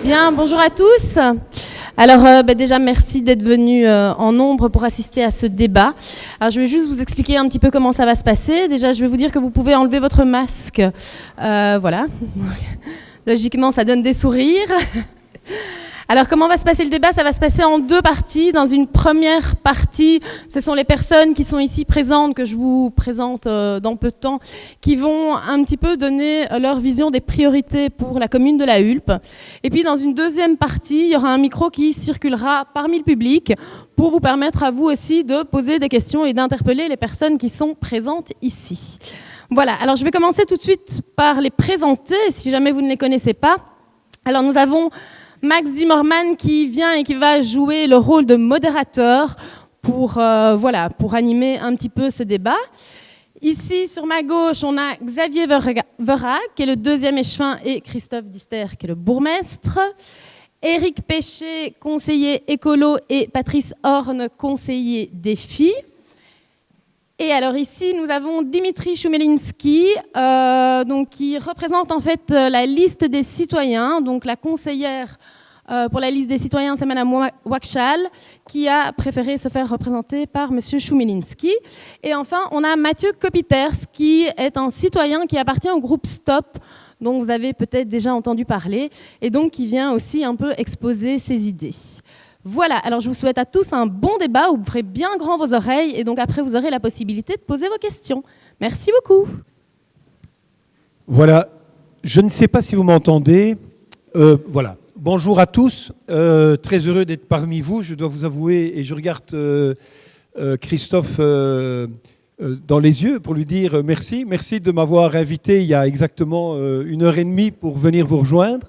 Bien, bonjour à tous. Alors déjà merci d'être venus en nombre pour assister à ce débat. Alors je vais juste vous expliquer un petit peu comment ça va se passer. Déjà je vais vous dire que vous pouvez enlever votre masque. Voilà. Logiquement ça donne des sourires. Alors comment va se passer le débat? Ça va se passer en deux parties. Dans une première partie, ce sont les personnes qui sont ici présentes, que je vous présente dans peu de temps, qui vont un petit peu donner leur vision des priorités pour la commune de la Hulpe. Et puis dans une deuxième partie, il y aura un micro qui circulera parmi le public pour vous permettre à vous aussi de poser des questions et d'interpeller les personnes qui sont présentes ici. Voilà, alors je vais commencer tout de suite par les présenter, si jamais vous ne les connaissez pas. Alors nous avons Max Zimmermann qui vient et qui va jouer le rôle de modérateur pour animer un petit peu ce débat. Ici, sur ma gauche, on a Xavier Verra, qui est le deuxième échevin, et Christophe Dister, qui est le bourgmestre. Éric Péché, conseiller écolo, et Patrice Horn, conseiller défi. Et alors ici, nous avons Dimitri Choumelinski, qui représente en fait la liste des citoyens, donc la conseillère pour la liste des citoyens, c'est Madame Wakchal, qui a préféré se faire représenter par Monsieur Choumelinski. Et enfin, on a Mathieu Kopiters, qui est un citoyen qui appartient au groupe Stop, dont vous avez peut-être déjà entendu parler, et donc qui vient aussi un peu exposer ses idées. Voilà, alors je vous souhaite à tous un bon débat, où vous ferez bien grand vos oreilles, et donc après vous aurez la possibilité de poser vos questions. Merci beaucoup. Voilà, je ne sais pas si vous m'entendez. Voilà, bonjour à tous, très heureux d'être parmi vous, je dois vous avouer, et je regarde Christophe dans les yeux pour lui dire merci de m'avoir invité il y a exactement 1h30 pour venir vous rejoindre.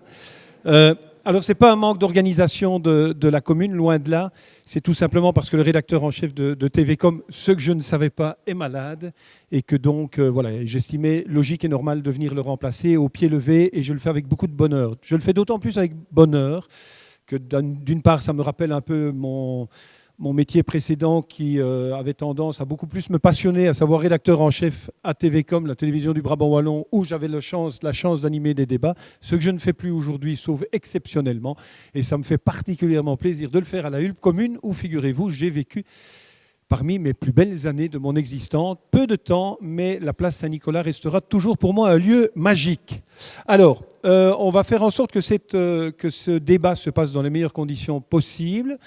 Alors, ce n'est pas un manque d'organisation de la commune, loin de là. C'est tout simplement parce que le rédacteur en chef de TVcom, ce que je ne savais pas, est malade. Et que donc, j'estimais logique et normal de venir le remplacer au pied levé. Et je le fais avec beaucoup de bonheur. Je le fais d'autant plus avec bonheur que d'une part, ça me rappelle un peu mon métier précédent qui avait tendance à beaucoup plus me passionner, à savoir rédacteur en chef à TVcom, la télévision du Brabant Wallon, où j'avais la chance d'animer des débats, ce que je ne fais plus aujourd'hui, sauf exceptionnellement. Et ça me fait particulièrement plaisir de le faire à la Hulpe commune, où, figurez-vous, j'ai vécu parmi mes plus belles années de mon existence. Peu de temps, mais la place Saint-Nicolas restera toujours pour moi un lieu magique. Alors, on va faire en sorte que ce débat se passe dans les meilleures conditions possibles,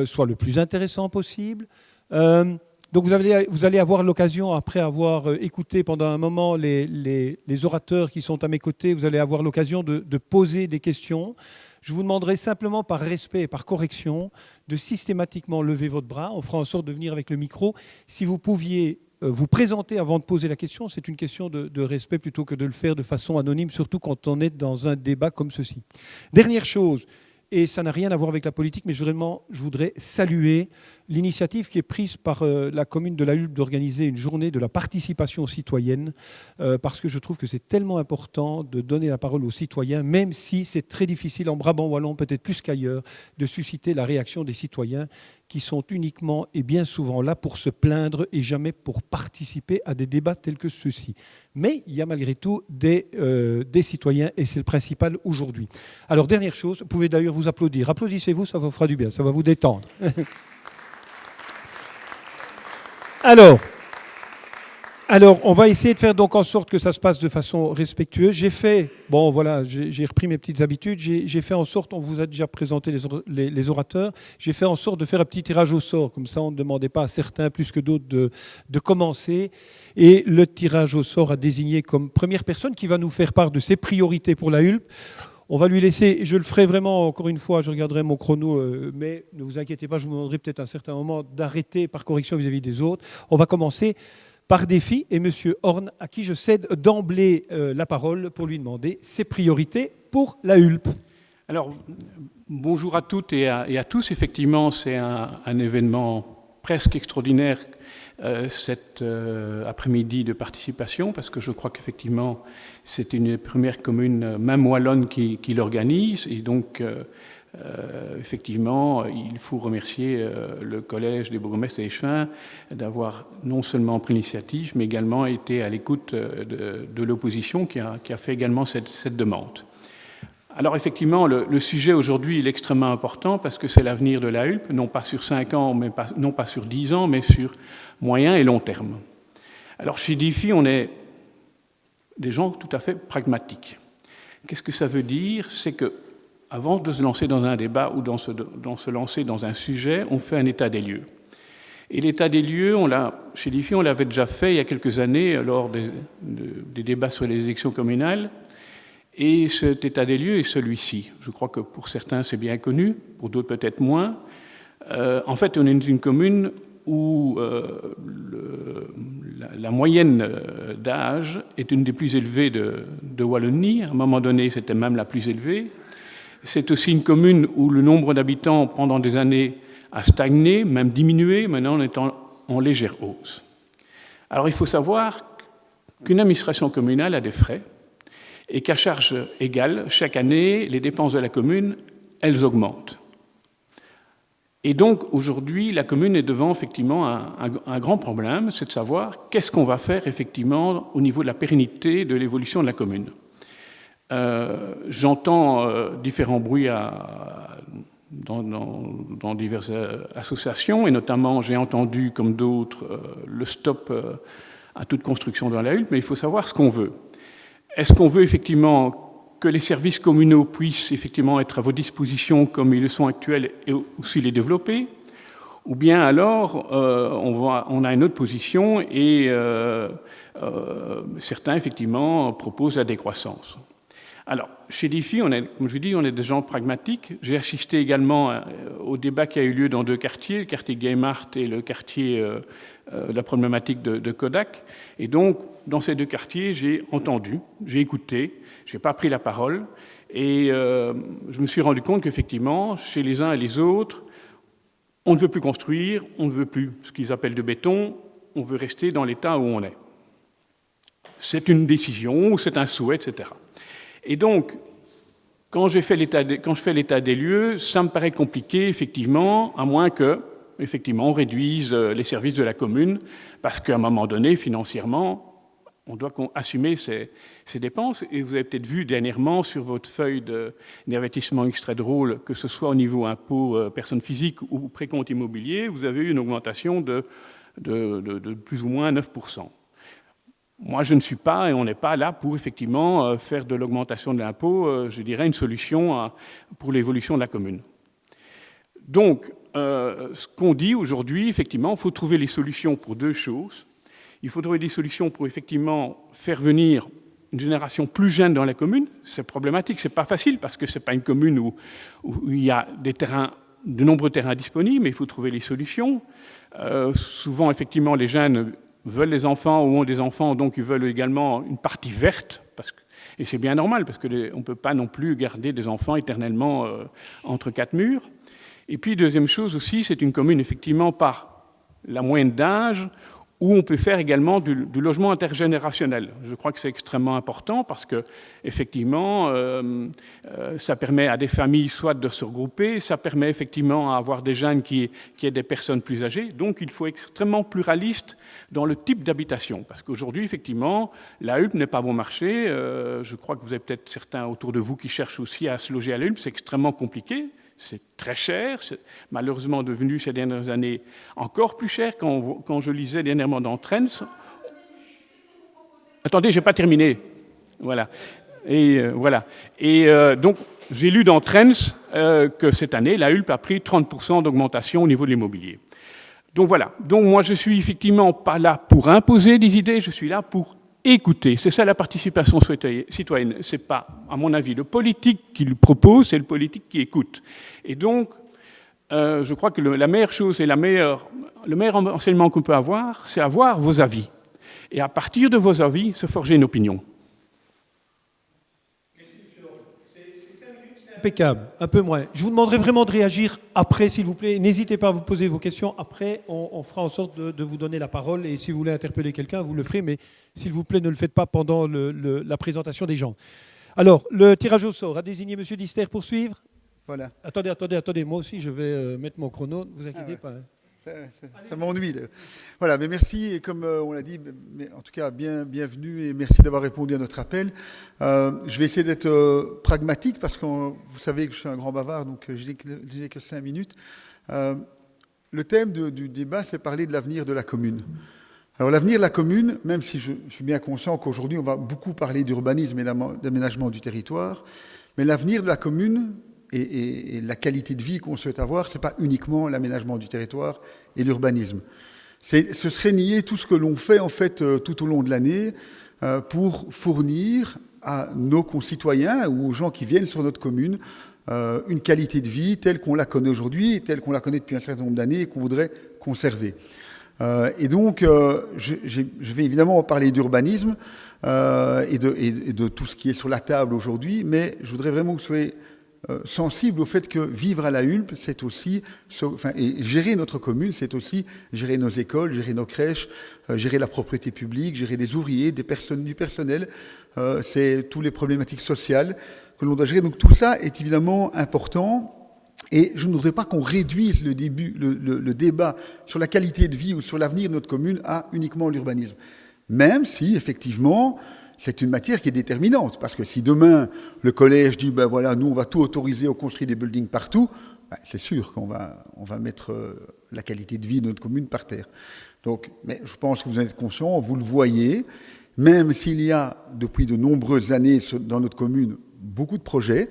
soit le plus intéressant possible. Donc vous allez avoir l'occasion, après avoir écouté pendant un moment les orateurs qui sont à mes côtés, vous allez avoir l'occasion de poser des questions. Je vous demanderai simplement, par respect et par correction, de systématiquement lever votre bras. On fera en sorte de venir avec le micro. Si vous pouviez vous présenter avant de poser la question, c'est une question de respect plutôt que de le faire de façon anonyme, surtout quand on est dans un débat comme ceci. Dernière chose, et ça n'a rien à voir avec la politique, mais je voudrais saluer l'initiative qui est prise par la commune de la Hulpe d'organiser une journée de la participation citoyenne, parce que je trouve que c'est tellement important de donner la parole aux citoyens, même si c'est très difficile en Brabant Wallon, peut-être plus qu'ailleurs, de susciter la réaction des citoyens qui sont uniquement et bien souvent là pour se plaindre et jamais pour participer à des débats tels que ceux-ci. Mais il y a malgré tout des citoyens et c'est le principal aujourd'hui. Alors, dernière chose, vous pouvez d'ailleurs vous applaudir. Applaudissez-vous, ça vous fera du bien, ça va vous détendre. Alors, on va essayer de faire donc en sorte que ça se passe de façon respectueuse. J'ai repris mes petites habitudes. J'ai fait en sorte, on vous a déjà présenté les orateurs, j'ai fait en sorte de faire un petit tirage au sort. Comme ça, on ne demandait pas à certains plus que d'autres de commencer. Et le tirage au sort a désigné comme première personne qui va nous faire part de ses priorités pour la Hulpe. On va lui laisser, je le ferai vraiment, encore une fois, je regarderai mon chrono, mais ne vous inquiétez pas, je vous demanderai peut-être à un certain moment d'arrêter par correction vis-à-vis des autres. On va commencer par défi, et M. Horn, à qui je cède d'emblée la parole pour lui demander ses priorités pour la Hulpe. Alors, bonjour à toutes et à tous. Effectivement, c'est un événement presque extraordinaire cet après-midi de participation, parce que je crois qu'effectivement, c'est une des premières communes, même wallonne, qui l'organise. Et donc, Effectivement, il faut remercier le Collège des bourgmestres et échevins d'avoir non seulement pris l'initiative, mais également été à l'écoute de l'opposition qui a fait également cette demande. Alors effectivement, le sujet aujourd'hui est extrêmement important parce que c'est l'avenir de la Hulpe, non pas sur 5 ans, non pas sur 10 ans, mais sur moyen et long terme. Alors chez DIFI, on est des gens tout à fait pragmatiques. Qu'est-ce que ça veut dire? C'est que avant de se lancer dans un débat ou de se lancer dans un sujet, on fait un état des lieux. Et l'état des lieux, chez DIFI, on l'avait déjà fait il y a quelques années lors des débats sur les élections communales. Et cet état des lieux est celui-ci. Je crois que pour certains, c'est bien connu, pour d'autres peut-être moins. En fait, on est une commune où la moyenne d'âge est une des plus élevées de Wallonie. À un moment donné, c'était même la plus élevée. C'est aussi une commune où le nombre d'habitants, pendant des années, a stagné, même diminué. Maintenant, on est en légère hausse. Alors, il faut savoir qu'une administration communale a des frais et qu'à charge égale, chaque année, les dépenses de la commune, elles augmentent. Et donc, aujourd'hui, la commune est devant, effectivement, un grand problème, c'est de savoir qu'est-ce qu'on va faire, effectivement, au niveau de la pérennité de l'évolution de la commune. J'entends différents bruits dans diverses associations, et notamment, j'ai entendu, comme d'autres, le stop à toute construction dans la Hulpe, mais il faut savoir ce qu'on veut. Est-ce qu'on veut effectivement que les services communaux puissent effectivement être à vos dispositions comme ils le sont actuels et aussi les développer? Ou bien alors on a une autre position et certains effectivement proposent la décroissance. Alors, chez DIFI, comme je dis, on est des gens pragmatiques. J'ai assisté également au débat qui a eu lieu dans 2 quartiers, le quartier Gaimard et le quartier la problématique de Kodak. Et donc, dans ces 2 quartiers, j'ai entendu, j'ai écouté, je n'ai pas pris la parole, et je me suis rendu compte qu'effectivement, chez les uns et les autres, on ne veut plus construire, on ne veut plus ce qu'ils appellent de béton, on veut rester dans l'état où on est. C'est une décision, c'est un souhait, etc. Et donc, quand je fais l'état des lieux, ça me paraît compliqué, effectivement, à moins que, effectivement, on réduise les services de la commune, parce qu'à un moment donné, financièrement, on doit assumer ces dépenses. Et vous avez peut-être vu dernièrement sur votre feuille d'avertissement extrait drôle, que ce soit au niveau impôt personnes physiques ou précompte immobilier, vous avez eu une augmentation de plus ou moins 9%. Moi, je ne suis pas, et on n'est pas là pour effectivement faire de l'augmentation de l'impôt, je dirais, une solution pour l'évolution de la commune. Donc, ce qu'on dit aujourd'hui, effectivement, il faut trouver les solutions pour 2 choses. Il faut trouver des solutions pour effectivement faire venir une génération plus jeune dans la commune. C'est problématique, c'est pas facile parce que c'est pas une commune où il y a de nombreux terrains disponibles, mais il faut trouver les solutions. Souvent, effectivement, les jeunes veulent des enfants ou ont des enfants, donc ils veulent également une partie verte, et c'est bien normal, parce qu'on ne peut pas non plus garder des enfants éternellement entre 4 murs. Et puis, deuxième chose aussi, c'est une commune, effectivement, par la moyenne d'âge, où on peut faire également du logement intergénérationnel. Je crois que c'est extrêmement important parce que, effectivement, ça permet à des familles soit de se regrouper, ça permet effectivement à avoir des jeunes qui aient des personnes plus âgées. Donc, il faut être extrêmement pluraliste dans le type d'habitation. Parce qu'aujourd'hui, effectivement, la Hulpe n'est pas bon marché. Je crois que vous avez peut-être certains autour de vous qui cherchent aussi à se loger à la Hulpe. C'est extrêmement compliqué. C'est très cher, c'est malheureusement devenu ces dernières années encore plus cher. Quand je lisais dernièrement dans Trends... Attendez, je n'ai pas terminé. Voilà. Et donc, j'ai lu dans Trends que cette année, la Hulpe a pris 30% d'augmentation au niveau de l'immobilier. Donc voilà. Donc moi, je suis effectivement pas là pour imposer des idées, je suis là pour écouter. C'est ça la participation citoyenne. C'est pas, à mon avis, le politique qui le propose, c'est le politique qui écoute. Et donc, je crois que la meilleure chose et le meilleur enseignement qu'on peut avoir, c'est avoir vos avis. Et à partir de vos avis, se forger une opinion. C'est impeccable, un peu moins. Je vous demanderai vraiment de réagir après, s'il vous plaît. N'hésitez pas à vous poser vos questions. Après, on fera en sorte de vous donner la parole. Et si vous voulez interpeller quelqu'un, vous le ferez. Mais s'il vous plaît, ne le faites pas pendant la présentation des gens. Alors, le tirage au sort a désigné M. Dister pour suivre. Voilà. Attendez, moi aussi je vais mettre mon chrono, ne vous inquiétez pas. Ça m'ennuie. Voilà, mais merci, et comme on l'a dit, mais en tout cas, bienvenue, et merci d'avoir répondu à notre appel. Je vais essayer d'être pragmatique, parce que vous savez que je suis un grand bavard, donc je n'ai que 5 minutes. Le thème du débat, c'est parler de l'avenir de la commune. Alors l'avenir de la commune, même si je suis bien conscient qu'aujourd'hui on va beaucoup parler d'urbanisme et d'aménagement du territoire, mais l'avenir de la commune et la qualité de vie qu'on souhaite avoir, ce n'est pas uniquement l'aménagement du territoire et l'urbanisme. Ce serait nier tout ce que l'on fait en fait tout au long de l'année pour fournir à nos concitoyens ou aux gens qui viennent sur notre commune une qualité de vie telle qu'on la connaît aujourd'hui, telle qu'on la connaît depuis un certain nombre d'années et qu'on voudrait conserver. Et donc, je vais évidemment parler d'urbanisme et de tout ce qui est sur la table aujourd'hui, mais je voudrais vraiment que vous soyez sensible au fait que vivre à la Hulpe, c'est aussi, et gérer notre commune, c'est aussi gérer nos écoles, gérer nos crèches, gérer la propriété publique, gérer des ouvriers, du personnel, c'est toutes les problématiques sociales que l'on doit gérer. Donc tout ça est évidemment important. Et je ne voudrais pas qu'on réduise le débat sur la qualité de vie ou sur l'avenir de notre commune à uniquement l'urbanisme. Même si, effectivement, c'est une matière qui est déterminante. Parce que si demain, le collège dit, ben voilà, nous, on va tout autoriser, on construit des buildings partout, ben, c'est sûr qu'on va mettre la qualité de vie de notre commune par terre. Donc, mais je pense que vous en êtes conscients, vous le voyez, même s'il y a, depuis de nombreuses années, dans notre commune, beaucoup de projets,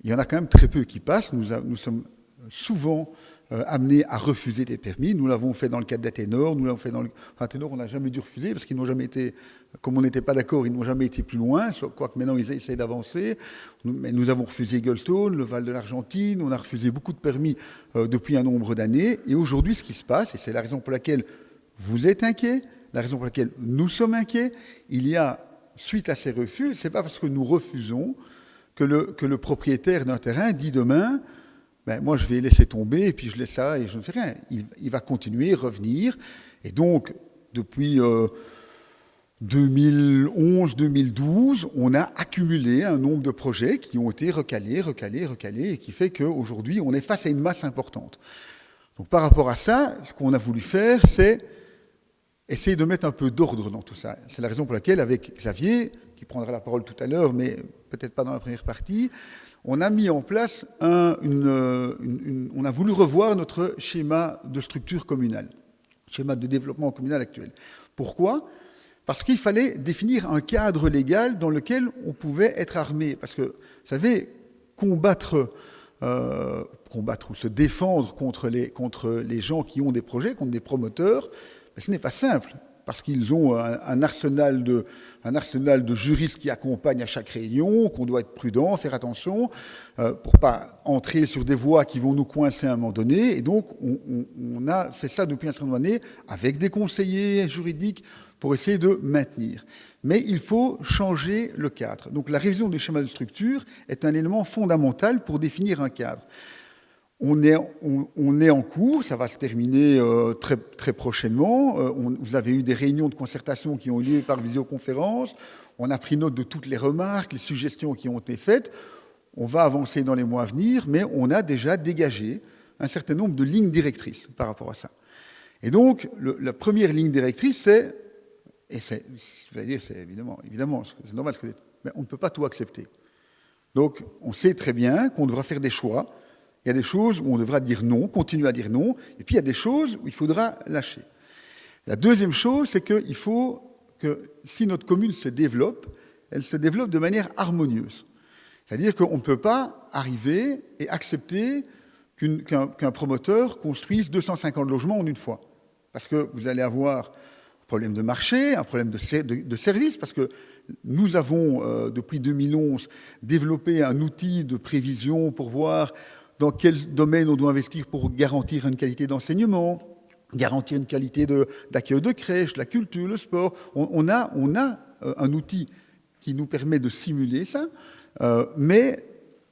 il y en a quand même très peu qui passent. Nous sommes souvent amenés à refuser des permis. Nous l'avons fait dans le cadre d'Athénor. Nous l'avons fait dans Athénor, on n'a jamais dû refuser parce qu'ils n'ont jamais été, comme on n'était pas d'accord, ils n'ont jamais été plus loin. Quoique maintenant ils essaient d'avancer. Mais nous avons refusé Eaglestone, le Val de l'Argentine. On a refusé beaucoup de permis depuis un nombre d'années. Et aujourd'hui, ce qui se passe, et c'est la raison pour laquelle vous êtes inquiets, la raison pour laquelle nous sommes inquiets, il y a, suite à ces refus, c'est pas parce que nous refusons que le propriétaire d'un terrain dit demain, ben moi je vais laisser tomber et puis je laisse ça et je ne fais rien. Il va continuer, revenir. Et donc, depuis 2011-2012, on a accumulé un nombre de projets qui ont été recalés, et qui fait qu'aujourd'hui, on est face à une masse importante. Donc par rapport à ça, ce qu'on a voulu faire, c'est essayer de mettre un peu d'ordre dans tout ça. C'est la raison pour laquelle, avec Xavier, qui prendra la parole tout à l'heure, mais peut-être pas dans la première partie, on a mis en place on a voulu revoir notre schéma de structure communale, schéma de développement communal actuel. Pourquoi ? Parce qu'il fallait définir un cadre légal dans lequel on pouvait être armé. Parce que, vous savez, combattre ou se défendre contre les gens qui ont des projets, contre des promoteurs, mais ce n'est pas simple. Parce qu'ils ont un arsenal de juristes qui accompagnent à chaque réunion, qu'on doit être prudent, faire attention, pour pas entrer sur des voies qui vont nous coincer à un moment donné. Et donc, on a fait ça depuis un certain nombre d'années, avec des conseillers juridiques, pour essayer de maintenir. Mais il faut changer le cadre. Donc, la révision du schéma de structure est un élément fondamental pour définir un cadre. On est en cours, ça va se terminer très, très prochainement. Vous avez eu des réunions de concertation qui ont eu lieu par visioconférence. On a pris note de toutes les remarques, les suggestions qui ont été faites. On va avancer dans les mois à venir, mais on a déjà dégagé un certain nombre de lignes directrices par rapport à ça. Et donc, la première ligne directrice, c'est évidemment, c'est normal, mais on ne peut pas tout accepter. Donc, on sait très bien qu'on devra faire des choix. Il y a des choses où on devra dire non, continuer à dire non, et puis il y a des choses où il faudra lâcher. La deuxième chose, c'est qu'il faut que, si notre commune se développe, elle se développe de manière harmonieuse. C'est-à-dire qu'on ne peut pas arriver et accepter qu'un promoteur construise 250 logements en une fois. Parce que vous allez avoir un problème de marché, un problème de service, parce que nous avons, depuis 2011, développé un outil de prévision pour voir dans quel domaine on doit investir pour garantir une qualité d'enseignement, garantir une qualité d'accueil de crèche, la culture, le sport. On a un outil qui nous permet de simuler ça, mais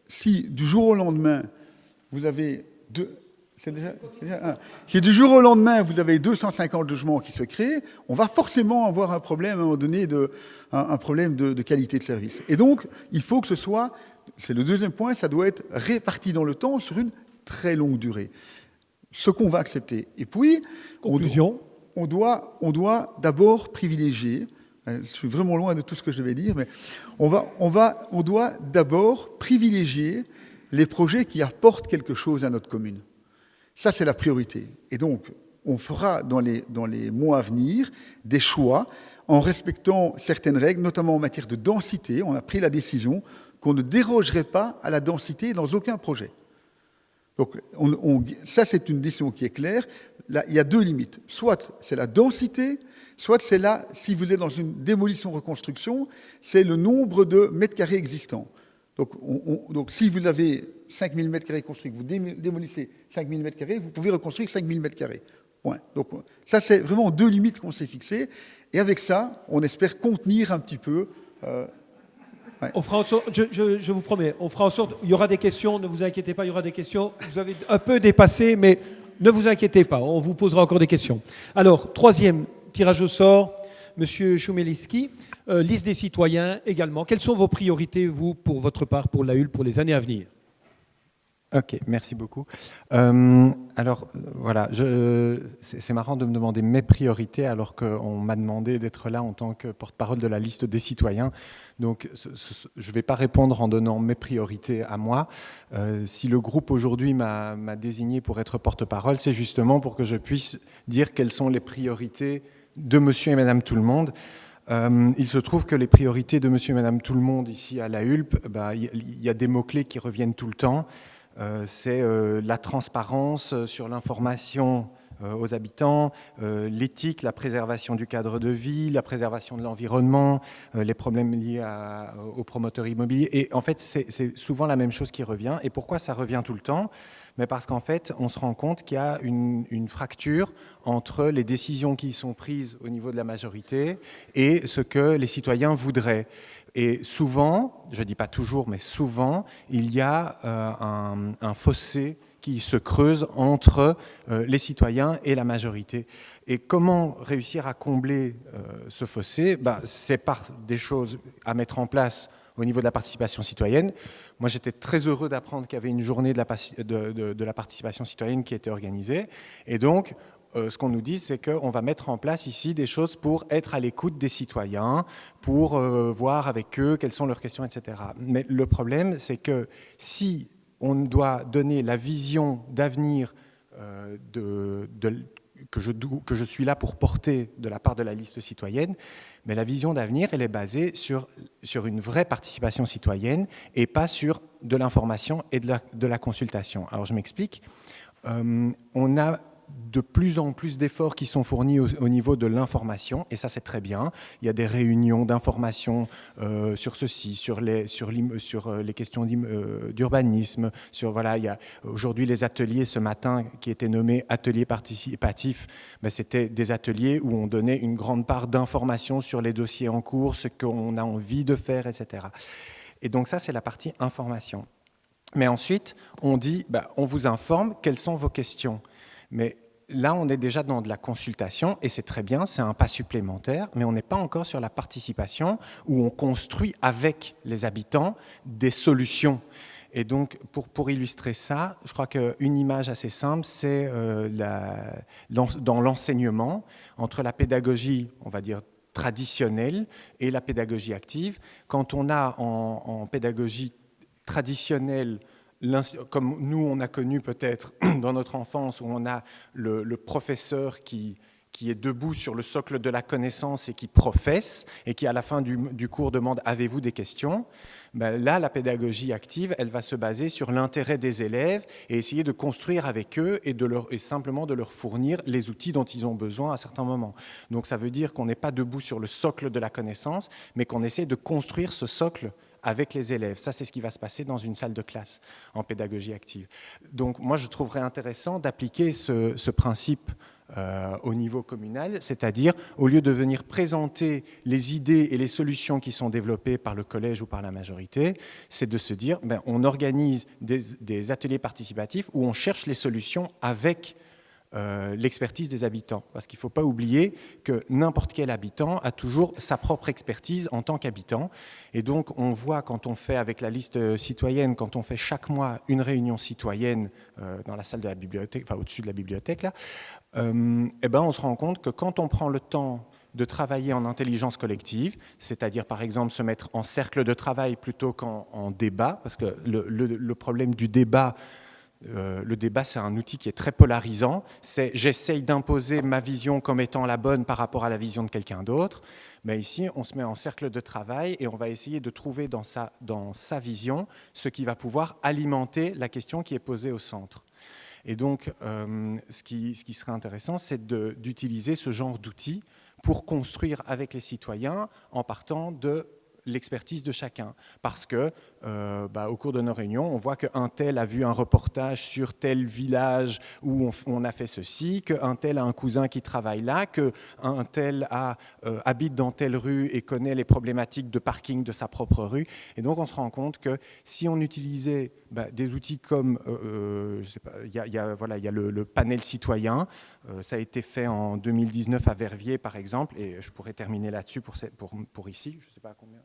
si du jour au lendemain, vous avez si du jour au lendemain, vous avez 250 logements qui se créent, on va forcément avoir un problème à un moment donné, un problème de qualité de service. Et donc, il faut que ce soit c'est le deuxième point, ça doit être réparti dans le temps sur une très longue durée. Ce qu'on va accepter. Et puis, conclusion. On doit d'abord privilégier, je suis vraiment loin de tout ce que je devais dire, mais on doit d'abord privilégier les projets qui apportent quelque chose à notre commune. Ça, c'est la priorité. Et donc, on fera dans les mois à venir des choix en respectant certaines règles, notamment en matière de densité. On a pris la décision qu'on ne dérogerait pas à la densité dans aucun projet. Donc, ça, c'est une décision qui est claire. Là, il y a deux limites. Soit c'est la densité, soit c'est là, si vous êtes dans une démolition-reconstruction, c'est le nombre de mètres carrés existants. Donc si vous avez 5000 mètres carrés construits, que vous démolissez 5000 mètres carrés, vous pouvez reconstruire 5000 mètres carrés. Point. Donc ça, c'est vraiment deux limites qu'on s'est fixées. Et avec ça, on espère contenir un petit peu... Ouais. On fera en sorte, je vous promets, on fera en sorte, il y aura des questions, ne vous inquiétez pas, il y aura des questions. Vous avez un peu dépassé, mais ne vous inquiétez pas, on vous posera encore des questions. Alors, troisième tirage au sort, Monsieur Choumelitsky, liste des citoyens également. Quelles sont vos priorités, vous, pour votre part, pour l'AULP, pour les années à venir ? Ok, merci beaucoup. Alors, voilà, c'est marrant de me demander mes priorités alors qu'on m'a demandé d'être là en tant que porte-parole de la liste des citoyens. Donc, je ne vais pas répondre en donnant mes priorités à moi. Si le groupe aujourd'hui m'a désigné pour être porte-parole, c'est justement pour que je puisse dire quelles sont les priorités de monsieur et madame tout le monde. Il se trouve que les priorités de monsieur et madame tout le monde ici à la HULP, il y a des mots-clés qui reviennent tout le temps. C'est la transparence sur l'information aux habitants, l'éthique, la préservation du cadre de vie, la préservation de l'environnement, les problèmes liés aux promoteurs immobiliers. Et en fait, c'est souvent la même chose qui revient. Et pourquoi ça revient tout le temps ? Mais parce qu'en fait, on se rend compte qu'il y a une fracture entre les décisions qui sont prises au niveau de la majorité et ce que les citoyens voudraient. Et souvent, je ne dis pas toujours, mais souvent, il y a un fossé qui se creuse entre les citoyens et la majorité. Et comment réussir à combler ce fossé ? C'est par des choses à mettre en place au niveau de la participation citoyenne. Moi, j'étais très heureux d'apprendre qu'il y avait une journée de la participation citoyenne qui était organisée. Et donc, ce qu'on nous dit, c'est qu'on va mettre en place ici des choses pour être à l'écoute des citoyens, pour voir avec eux quelles sont leurs questions, etc. Mais le problème, c'est que si on doit donner la vision d'avenir que je suis là pour porter de la part de la liste citoyenne, mais la vision d'avenir, elle est basée sur une vraie participation citoyenne et pas sur de l'information et de la consultation. Alors je m'explique. On a de plus en plus d'efforts qui sont fournis au niveau de l'information, et ça c'est très bien. Il y a des réunions d'information sur ceci, sur les questions d'urbanisme, il y a aujourd'hui les ateliers ce matin qui étaient nommés ateliers participatifs, c'était des ateliers où on donnait une grande part d'informations sur les dossiers en cours, ce qu'on a envie de faire, etc. Et donc ça c'est la partie information. Mais ensuite, on dit, on vous informe, quelles sont vos questions ? Mais là, on est déjà dans de la consultation, et c'est très bien, c'est un pas supplémentaire, mais on n'est pas encore sur la participation où on construit avec les habitants des solutions. Et donc, pour illustrer ça, je crois qu'une image assez simple, c'est dans l'enseignement, entre la pédagogie, on va dire, traditionnelle et la pédagogie active. Quand on a en pédagogie traditionnelle, comme nous on a connu peut-être dans notre enfance, où on a le professeur qui est debout sur le socle de la connaissance et qui professe, et qui à la fin du cours demande « avez-vous des questions ?» Là, la pédagogie active, elle va se baser sur l'intérêt des élèves et essayer de construire avec eux et simplement de leur fournir les outils dont ils ont besoin à certains moments. Donc ça veut dire qu'on n'est pas debout sur le socle de la connaissance, mais qu'on essaie de construire ce socle avec les élèves. Ça, c'est ce qui va se passer dans une salle de classe en pédagogie active. Donc, moi, je trouverais intéressant d'appliquer ce principe au niveau communal, c'est-à-dire, au lieu de venir présenter les idées et les solutions qui sont développées par le collège ou par la majorité, c'est de se dire, on organise des ateliers participatifs où on cherche les solutions avec l'expertise des habitants. Parce qu'il ne faut pas oublier que n'importe quel habitant a toujours sa propre expertise en tant qu'habitant. Et donc, on voit quand on fait avec la liste citoyenne, quand on fait chaque mois une réunion citoyenne dans la salle de la bibliothèque, enfin au-dessus de la bibliothèque, là, on se rend compte que quand on prend le temps de travailler en intelligence collective, c'est-à-dire par exemple se mettre en cercle de travail plutôt qu'en débat, parce que le problème du débat, le débat, c'est un outil qui est très polarisant. C'est j'essaye d'imposer ma vision comme étant la bonne par rapport à la vision de quelqu'un d'autre. Mais ici, on se met en cercle de travail et on va essayer de trouver dans sa vision ce qui va pouvoir alimenter la question qui est posée au centre. Et donc, ce qui serait intéressant, c'est d'utiliser ce genre d'outils pour construire avec les citoyens en partant de l'expertise de chacun. Parce que, au cours de nos réunions, on voit qu'un tel a vu un reportage sur tel village où on a fait ceci, qu'un tel a un cousin qui travaille là, qu'un tel habite dans telle rue et connaît les problématiques de parking de sa propre rue. Et donc, on se rend compte que si on utilisait des outils comme, il y a le panel citoyen, ça a été fait en 2019 à Verviers, par exemple, et je pourrais terminer là-dessus pour ici, je ne sais pas combien.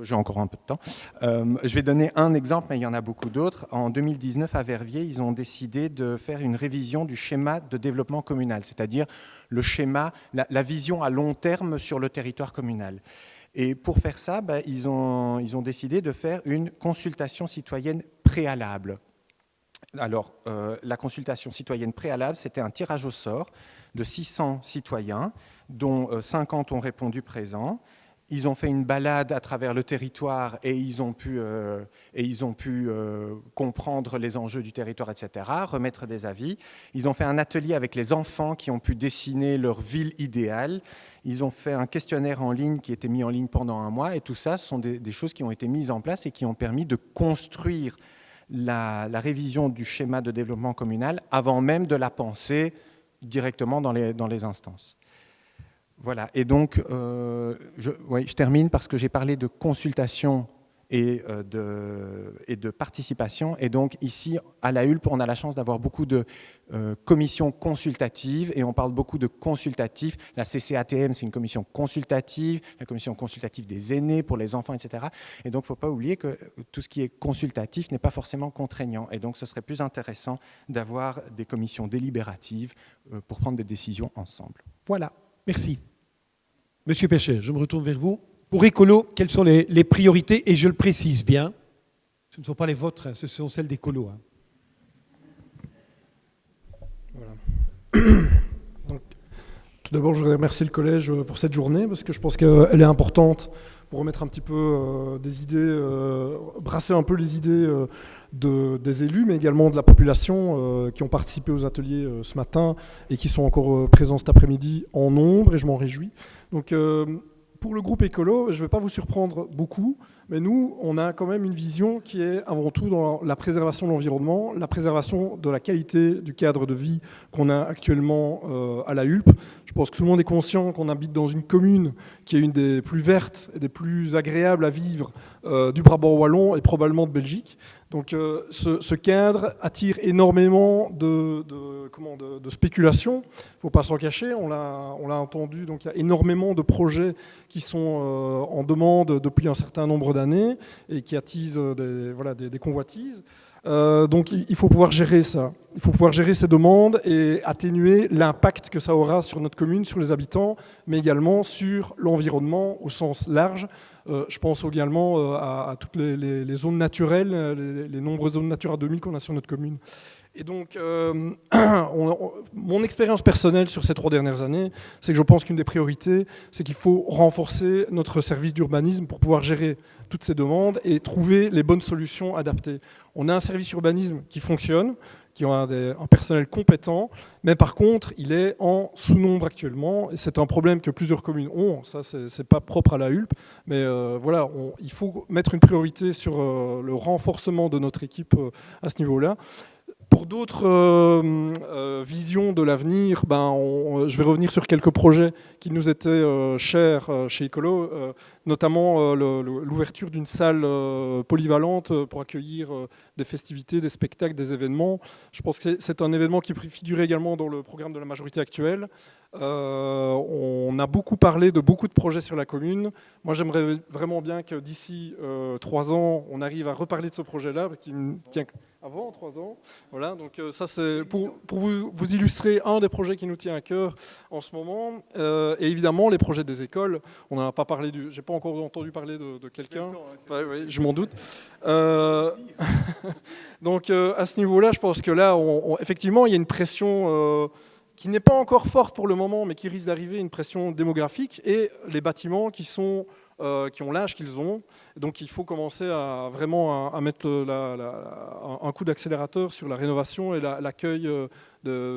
J'ai encore un peu de temps. Je vais donner un exemple, mais il y en a beaucoup d'autres. En 2019, à Verviers, ils ont décidé de faire une révision du schéma de développement communal, c'est-à-dire le schéma, la vision à long terme sur le territoire communal. Et pour faire ça, ils ont décidé de faire une consultation citoyenne préalable. Alors, la consultation citoyenne préalable, c'était un tirage au sort de 600 citoyens, dont 50 ont répondu présent. Ils ont fait une balade à travers le territoire et ils ont pu comprendre les enjeux du territoire, etc., remettre des avis. Ils ont fait un atelier avec les enfants qui ont pu dessiner leur ville idéale. Ils ont fait un questionnaire en ligne qui était mis en ligne pendant un mois. Et tout ça, ce sont des choses qui ont été mises en place et qui ont permis de construire la révision du schéma de développement communal avant même de la penser directement dans les instances. Voilà, et donc je termine parce que j'ai parlé de consultation et de participation. Et donc ici, à la Hulpe, on a la chance d'avoir beaucoup de commissions consultatives et on parle beaucoup de consultatifs. La CCATM, c'est une commission consultative, la commission consultative des aînés pour les enfants, etc. Et donc, il ne faut pas oublier que tout ce qui est consultatif n'est pas forcément contraignant. Et donc, ce serait plus intéressant d'avoir des commissions délibératives pour prendre des décisions ensemble. Voilà. Merci. Monsieur Péchet, je me retourne vers vous. Pour Écolo, quelles sont les priorités? Et je le précise bien, ce ne sont pas les vôtres, hein, ce sont celles d'Écolo. Hein. Voilà. Donc, tout d'abord, je voudrais remercier le collège pour cette journée, parce que je pense qu'elle est importante pour remettre un petit peu des idées, brasser un peu les idées des élus, mais également de la population qui ont participé aux ateliers ce matin et qui sont encore présents cet après-midi en nombre, et je m'en réjouis. Donc, pour le groupe Écolo, je ne vais pas vous surprendre beaucoup, mais nous, on a quand même une vision qui est avant tout dans la préservation de l'environnement, la préservation de la qualité du cadre de vie qu'on a actuellement à la Hulpe. Je pense que tout le monde est conscient qu'on habite dans une commune qui est une des plus vertes et des plus agréables à vivre du Brabant wallon et probablement de Belgique. Donc ce cadre attire énormément de spéculation, il ne faut pas s'en cacher, on l'a entendu, donc il y a énormément de projets qui sont en demande depuis un certain nombre d'années et qui attisent des convoitises. Donc il faut pouvoir gérer ça, il faut pouvoir gérer ces demandes et atténuer l'impact que ça aura sur notre commune, sur les habitants, mais également sur l'environnement au sens large. Je pense également à toutes les zones naturelles, les nombreuses zones Natura 2000 qu'on a sur notre commune. Et donc, mon expérience personnelle sur ces 3 dernières années, c'est que je pense qu'une des priorités, c'est qu'il faut renforcer notre service d'urbanisme pour pouvoir gérer toutes ces demandes et trouver les bonnes solutions adaptées. On a un service urbanisme qui fonctionne, qui a un personnel compétent, mais par contre, il est en sous-nombre actuellement, et c'est un problème que plusieurs communes ont, ça c'est pas propre à la Hulpe, mais il faut mettre une priorité sur le renforcement de notre équipe à ce niveau-là. Pour d'autres visions de l'avenir, je vais revenir sur quelques projets qui nous étaient chers chez Ecolo, notamment l'ouverture d'une salle polyvalente pour accueillir des festivités, des spectacles, des événements. Je pense que c'est un événement qui figure également dans le programme de la majorité actuelle. On a beaucoup parlé de beaucoup de projets sur la commune. Moi, j'aimerais vraiment bien que d'ici 3 ans, on arrive à reparler de ce projet-là, qui me tient avant 3 ans. Voilà, donc ça c'est pour vous illustrer un des projets qui nous tient à cœur en ce moment. Et évidemment, les projets des écoles. On n'en a pas parlé j'ai pas encore entendu parler de quelqu'un. Oui, je m'en doute. Donc à ce niveau-là, je pense que là, effectivement, il y a une pression qui n'est pas encore forte pour le moment, mais qui risque d'arriver, une pression démographique, et les bâtiments qui ont l'âge qu'ils ont. Donc il faut commencer à vraiment à mettre un coup d'accélérateur sur la rénovation et l'accueil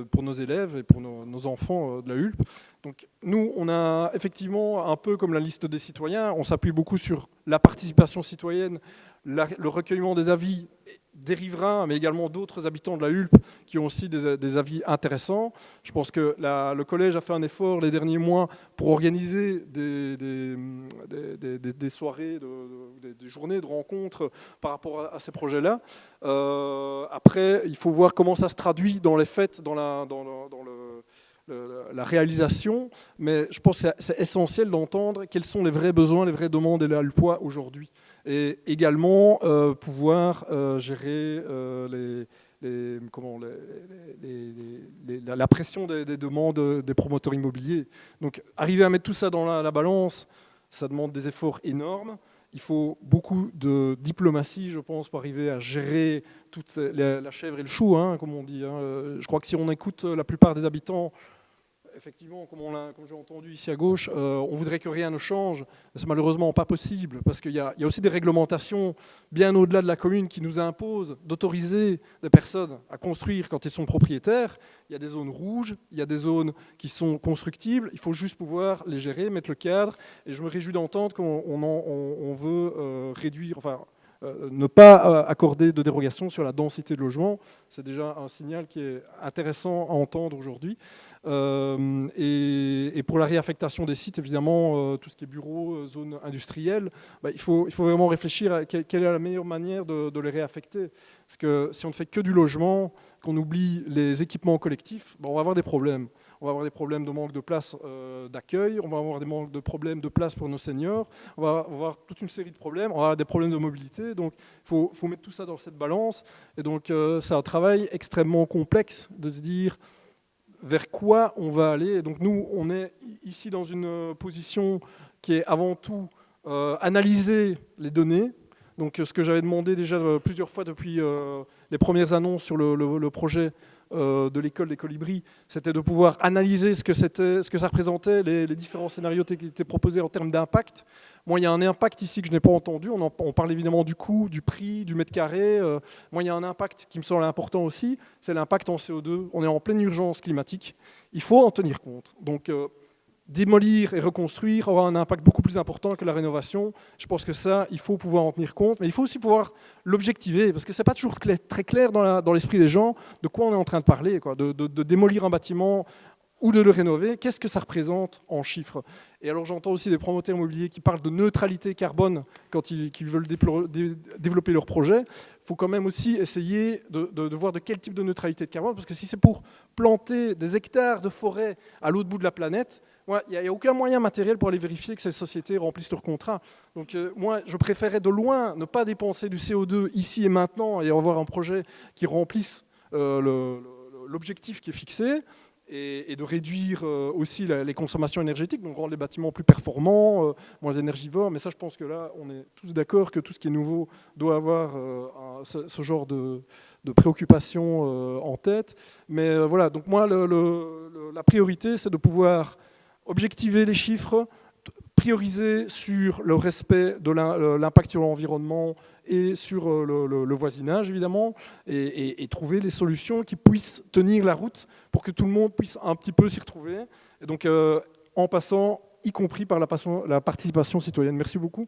pour nos élèves et pour nos enfants de la Hulpe. Donc nous, on a effectivement, un peu comme la liste des citoyens, on s'appuie beaucoup sur la participation citoyenne, le recueillement des avis des riverains, mais également d'autres habitants de la Hulpe qui ont aussi des avis intéressants. Je pense que le collège a fait un effort les derniers mois pour organiser des soirées, des journées de rencontres par rapport à ces projets-là. Après, il faut voir comment ça se traduit dans les faits, dans la réalisation, mais je pense que c'est essentiel d'entendre quels sont les vrais besoins, les vraies demandes des Hulpois aujourd'hui. Et également pouvoir gérer la pression des demandes des promoteurs immobiliers. Donc arriver à mettre tout ça dans la balance, ça demande des efforts énormes. Il faut beaucoup de diplomatie, je pense, pour arriver à gérer toute la chèvre et le chou, comme on dit. Je crois que si on écoute la plupart des habitants, effectivement, comme j'ai entendu ici à gauche, on voudrait que rien ne change. C'est malheureusement pas possible, parce qu'il y a aussi des réglementations bien au-delà de la commune qui nous imposent d'autoriser des personnes à construire quand ils sont propriétaires. Il y a des zones rouges, il y a des zones qui sont constructibles. Il faut juste pouvoir les gérer, mettre le cadre. Et je me réjouis d'entendre qu'on veut réduire, ne pas accorder de dérogation sur la densité de logement. C'est déjà un signal qui est intéressant à entendre aujourd'hui. Et pour la réaffectation des sites, évidemment, tout ce qui est bureaux, zones industrielles, il faut vraiment réfléchir à quelle est la meilleure manière de les réaffecter. Parce que si on ne fait que du logement, qu'on oublie les équipements collectifs, on va avoir des problèmes. On va avoir des problèmes de manque de place d'accueil, on va avoir des problèmes de place pour nos seniors, on va avoir toute une série de problèmes, on va avoir des problèmes de mobilité. Donc il faut mettre tout ça dans cette balance. Et donc c'est un travail extrêmement complexe de se dire vers quoi on va aller. Et donc nous, on est ici dans une position qui est avant tout analyser les données. Donc ce que j'avais demandé déjà plusieurs fois depuis les premières annonces sur le projet de l'école des colibris, c'était de pouvoir analyser ce que ça représentait, les différents scénarios qui étaient proposés en termes d'impact. Moi, il y a un impact ici que je n'ai pas entendu. On parle évidemment du coût, du prix, du mètre carré. Moi, il y a un impact qui me semble important aussi, c'est l'impact en CO2. On est en pleine urgence climatique. Il faut en tenir compte. Donc, démolir et reconstruire aura un impact beaucoup plus important que la rénovation. Je pense que ça, il faut pouvoir en tenir compte, mais il faut aussi pouvoir l'objectiver, parce que ce n'est pas toujours très clair dans l'esprit des gens de quoi on est en train de parler, quoi. De démolir un bâtiment ou de le rénover, qu'est-ce que ça représente en chiffres? Et alors j'entends aussi des promoteurs immobiliers qui parlent de neutralité carbone quand ils veulent développer leur projet. Il faut quand même aussi essayer de voir de quel type de neutralité de carbone, parce que si c'est pour planter des hectares de forêt à l'autre bout de la planète, il n'y a aucun moyen matériel pour aller vérifier que ces sociétés remplissent leur contrat. Donc moi, je préférais de loin ne pas dépenser du CO2 ici et maintenant et avoir un projet qui remplisse l'objectif qui est fixé, et de réduire aussi les consommations énergétiques, donc rendre les bâtiments plus performants, moins énergivores. Mais ça, je pense que là, on est tous d'accord que tout ce qui est nouveau doit avoir ce genre de préoccupation en tête. Mais voilà, donc moi, la priorité, c'est de pouvoir objectiver les chiffres, prioriser sur le respect de l'impact sur l'environnement et sur le voisinage, évidemment, et trouver des solutions qui puissent tenir la route pour que tout le monde puisse un petit peu s'y retrouver. Et donc, en passant, y compris par la participation citoyenne. Merci beaucoup.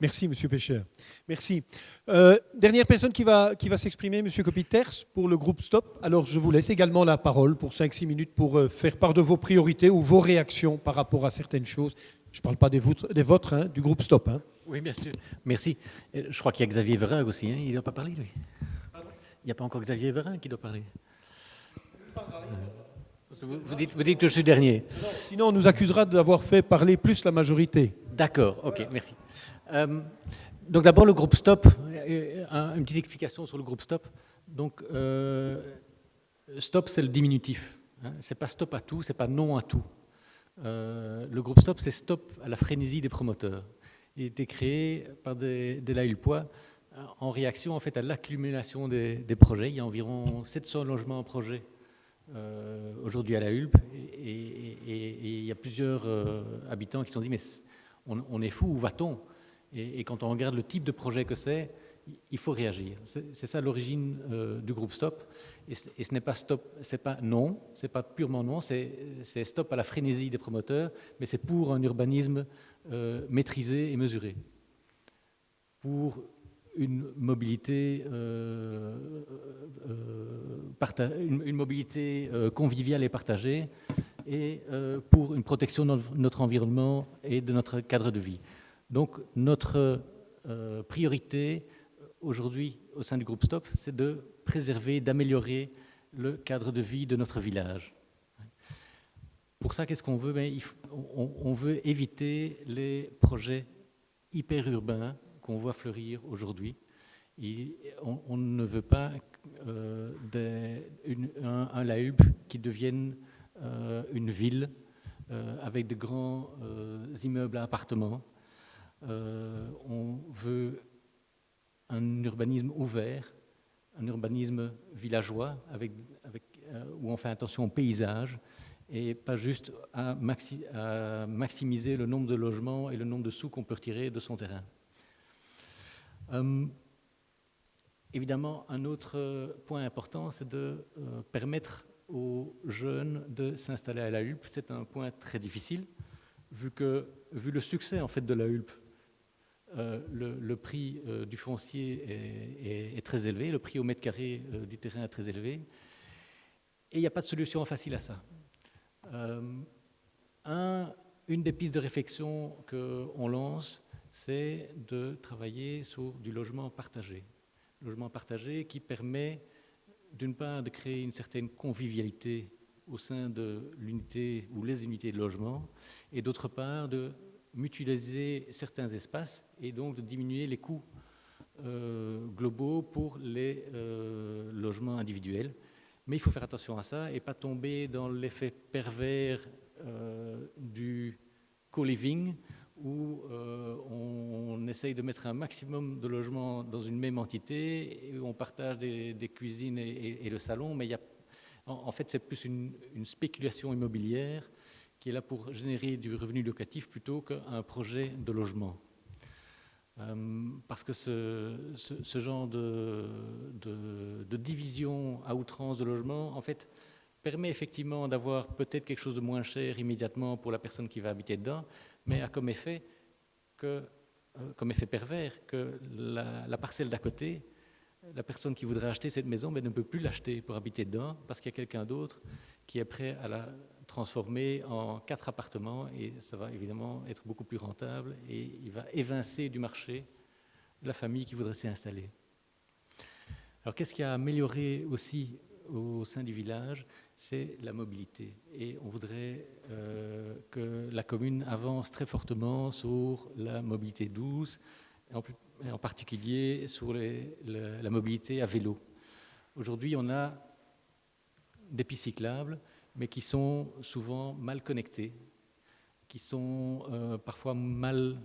Merci, Monsieur Pécher. Merci. Dernière personne qui va s'exprimer, Monsieur Copiters, pour le groupe Stop. Alors, je vous laisse également la parole pour 5-6 minutes pour faire part de vos priorités ou vos réactions par rapport à certaines choses. Je ne parle pas des vôtres, hein, du groupe Stop. Hein. Oui, bien sûr. Merci. Je crois qu'il y a Xavier Verin aussi. Hein. Il ne doit pas parler, lui. Il n'y a pas encore Xavier Verin qui doit parler. Parce que vous dites que je suis dernier. Sinon, on nous accusera d'avoir fait parler plus la majorité. D'accord, ok, merci. Donc d'abord le groupe Stop, une petite explication sur le groupe Stop. Donc Stop c'est le diminutif, hein. C'est pas stop à tout, c'est pas non à tout. Le groupe Stop c'est stop à la frénésie des promoteurs. Il a été créé par des Lahulpois en réaction en fait à l'accumulation des projets. Il y a environ 700 logements en projet aujourd'hui à La Hulpe et il y a plusieurs habitants qui se sont dit mais on est fou, où va-t-on ? Et quand on regarde le type de projet que c'est, il faut réagir. C'est ça l'origine du groupe Stop. Et ce n'est pas stop, c'est pas non, c'est pas purement non, c'est stop à la frénésie des promoteurs, mais c'est pour un urbanisme maîtrisé et mesuré. Pour une mobilité, une mobilité conviviale et partagée, et pour une protection de notre environnement et de notre cadre de vie. Donc notre priorité aujourd'hui au sein du groupe Stop, c'est de préserver, d'améliorer le cadre de vie de notre village. Pour ça, qu'est-ce qu'on veut ? On veut éviter les projets hyper-urbains qu'on voit fleurir aujourd'hui. On ne veut pas un La Hulpe qui devienne une ville avec de grands immeubles à appartements. On veut un urbanisme ouvert, un urbanisme villageois où on fait attention au paysage et pas juste à maximiser le nombre de logements et le nombre de sous qu'on peut retirer de son terrain. Évidemment, un autre point important, c'est de permettre aux jeunes de s'installer à La Hulpe. C'est un point très difficile, vu le succès en fait de La Hulpe. Le prix du foncier est très élevé, le prix au mètre carré du terrain est très élevé, et il n'y a pas de solution facile à ça. Une des pistes de réflexion qu'on lance, c'est de travailler sur du logement partagé. Logement partagé qui permet d'une part de créer une certaine convivialité au sein de l'unité ou les unités de logement, et d'autre part de mutualiser certains espaces et donc de diminuer les coûts globaux pour les logements individuels. Mais il faut faire attention à ça et pas tomber dans l'effet pervers du co-living où on essaye de mettre un maximum de logements dans une même entité et où on partage des cuisines et le salon, mais en fait c'est plus une spéculation immobilière qui est là pour générer du revenu locatif plutôt qu'un projet de logement. Parce que ce genre de division à outrance de logement, en fait, permet effectivement d'avoir peut-être quelque chose de moins cher immédiatement pour la personne qui va habiter dedans, mais a comme effet pervers que la parcelle d'à côté, la personne qui voudrait acheter cette maison ne peut plus l'acheter pour habiter dedans parce qu'il y a quelqu'un d'autre qui est prêt à la transformer en 4 appartements et ça va évidemment être beaucoup plus rentable et il va évincer du marché la famille qui voudrait s'y installer. Alors qu'est-ce qui a amélioré aussi au sein du village ? C'est la mobilité. Et on voudrait que la commune avance très fortement sur la mobilité douce, et en particulier sur la mobilité à vélo. Aujourd'hui, on a des pistes cyclables, mais qui sont souvent mal connectées, qui sont parfois mal,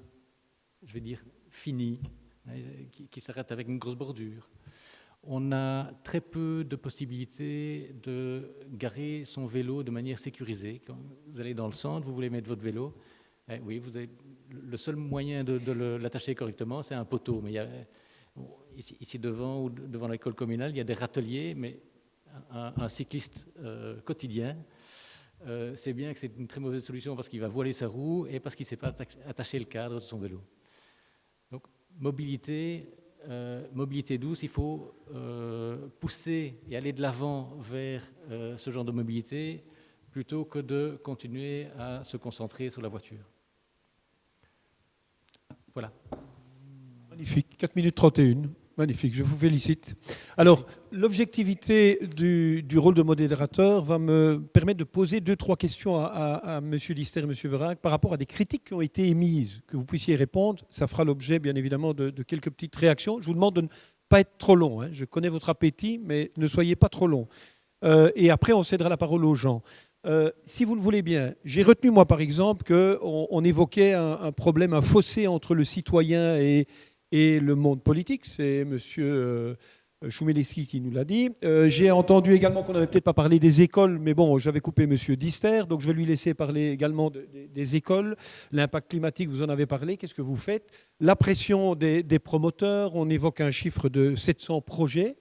je vais dire, finies, qui s'arrêtent avec une grosse bordure. On a très peu de possibilités de garer son vélo de manière sécurisée. Quand vous allez dans le centre, vous voulez mettre votre vélo, oui, vous avez le seul moyen de l'attacher correctement, c'est un poteau. Mais ici devant ou devant l'école communale, il y a des râteliers, mais un cycliste quotidien, c'est bien que c'est une très mauvaise solution parce qu'il va voiler sa roue et parce qu'il ne sait pas attacher le cadre de son vélo. Donc mobilité douce, il faut pousser et aller de l'avant vers ce genre de mobilité plutôt que de continuer à se concentrer sur la voiture. Voilà. Magnifique, 4 minutes 31. Magnifique, je vous félicite. Alors, l'objectivité du rôle de modérateur va me permettre de poser 2-3 questions à M. Lister et M. Verac par rapport à des critiques qui ont été émises, que vous puissiez répondre. Ça fera l'objet, bien évidemment, de quelques petites réactions. Je vous demande de ne pas être trop long. Je connais votre appétit, mais ne soyez pas trop long. Et après, on cédera la parole aux gens. Si vous le voulez bien, j'ai retenu, moi, par exemple, qu'on évoquait un problème, un fossé entre le citoyen et le monde politique. C'est M. Choumelevski qui nous l'a dit. J'ai entendu également qu'on n'avait peut-être pas parlé des écoles, mais bon, j'avais coupé M. Dister, donc je vais lui laisser parler également des écoles. L'impact climatique, vous en avez parlé. Qu'est-ce que vous faites? La pression des promoteurs, on évoque un chiffre de 700 projets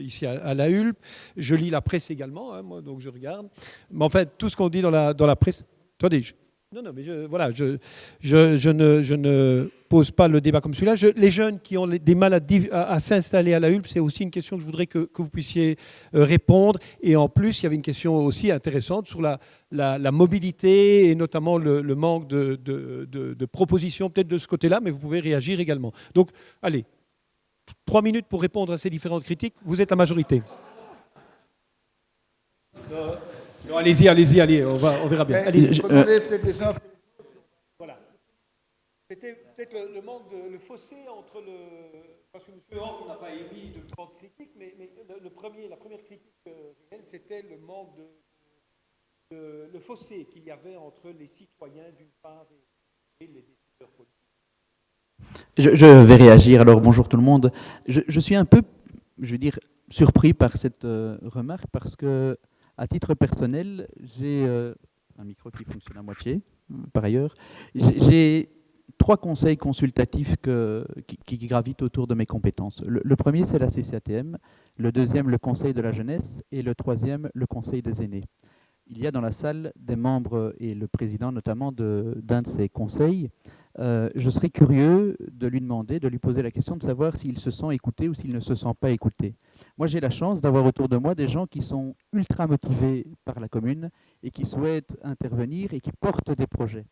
ici à la Hulpe. Je lis la presse également, moi, donc je regarde. Mais en fait, tout ce qu'on dit dans la presse... Attendez, non, mais je ne pose pas le débat comme celui-là. Les jeunes qui ont des mal à s'installer à la Hulpe, c'est aussi une question que je voudrais que vous puissiez répondre. Et en plus, il y avait une question aussi intéressante sur la mobilité et notamment le manque de propositions peut-être de ce côté-là, mais vous pouvez réagir également. Donc, allez, 3 minutes pour répondre à ces différentes critiques. Vous êtes la majorité. Non, allez-y, allez, on verra bien. Prenons-les peut-être les uns. Voilà. C'était peut-être le manque le fossé entre le... Parce que M. Horn n'a pas émis de grandes critiques, mais la première critique c'était le manque le fossé qu'il y avait entre les citoyens d'une part et les décideurs politiques. Je vais réagir. Alors, bonjour tout le monde. Je suis un peu, je veux dire, surpris par cette remarque parce que à titre personnel, j'ai un micro qui fonctionne à moitié, par ailleurs. J'ai 3 conseils consultatifs qui gravitent autour de mes compétences. Le premier, c'est la CCATM. Le deuxième, le Conseil de la jeunesse. Et le troisième, le Conseil des aînés. Il y a dans la salle des membres et le président notamment d'un de ces conseils. Je serais curieux de lui demander, de lui poser la question de savoir s'il se sent écouté ou s'il ne se sent pas écouté. Moi, j'ai la chance d'avoir autour de moi des gens qui sont ultra motivés par la commune et qui souhaitent intervenir et qui portent des projets.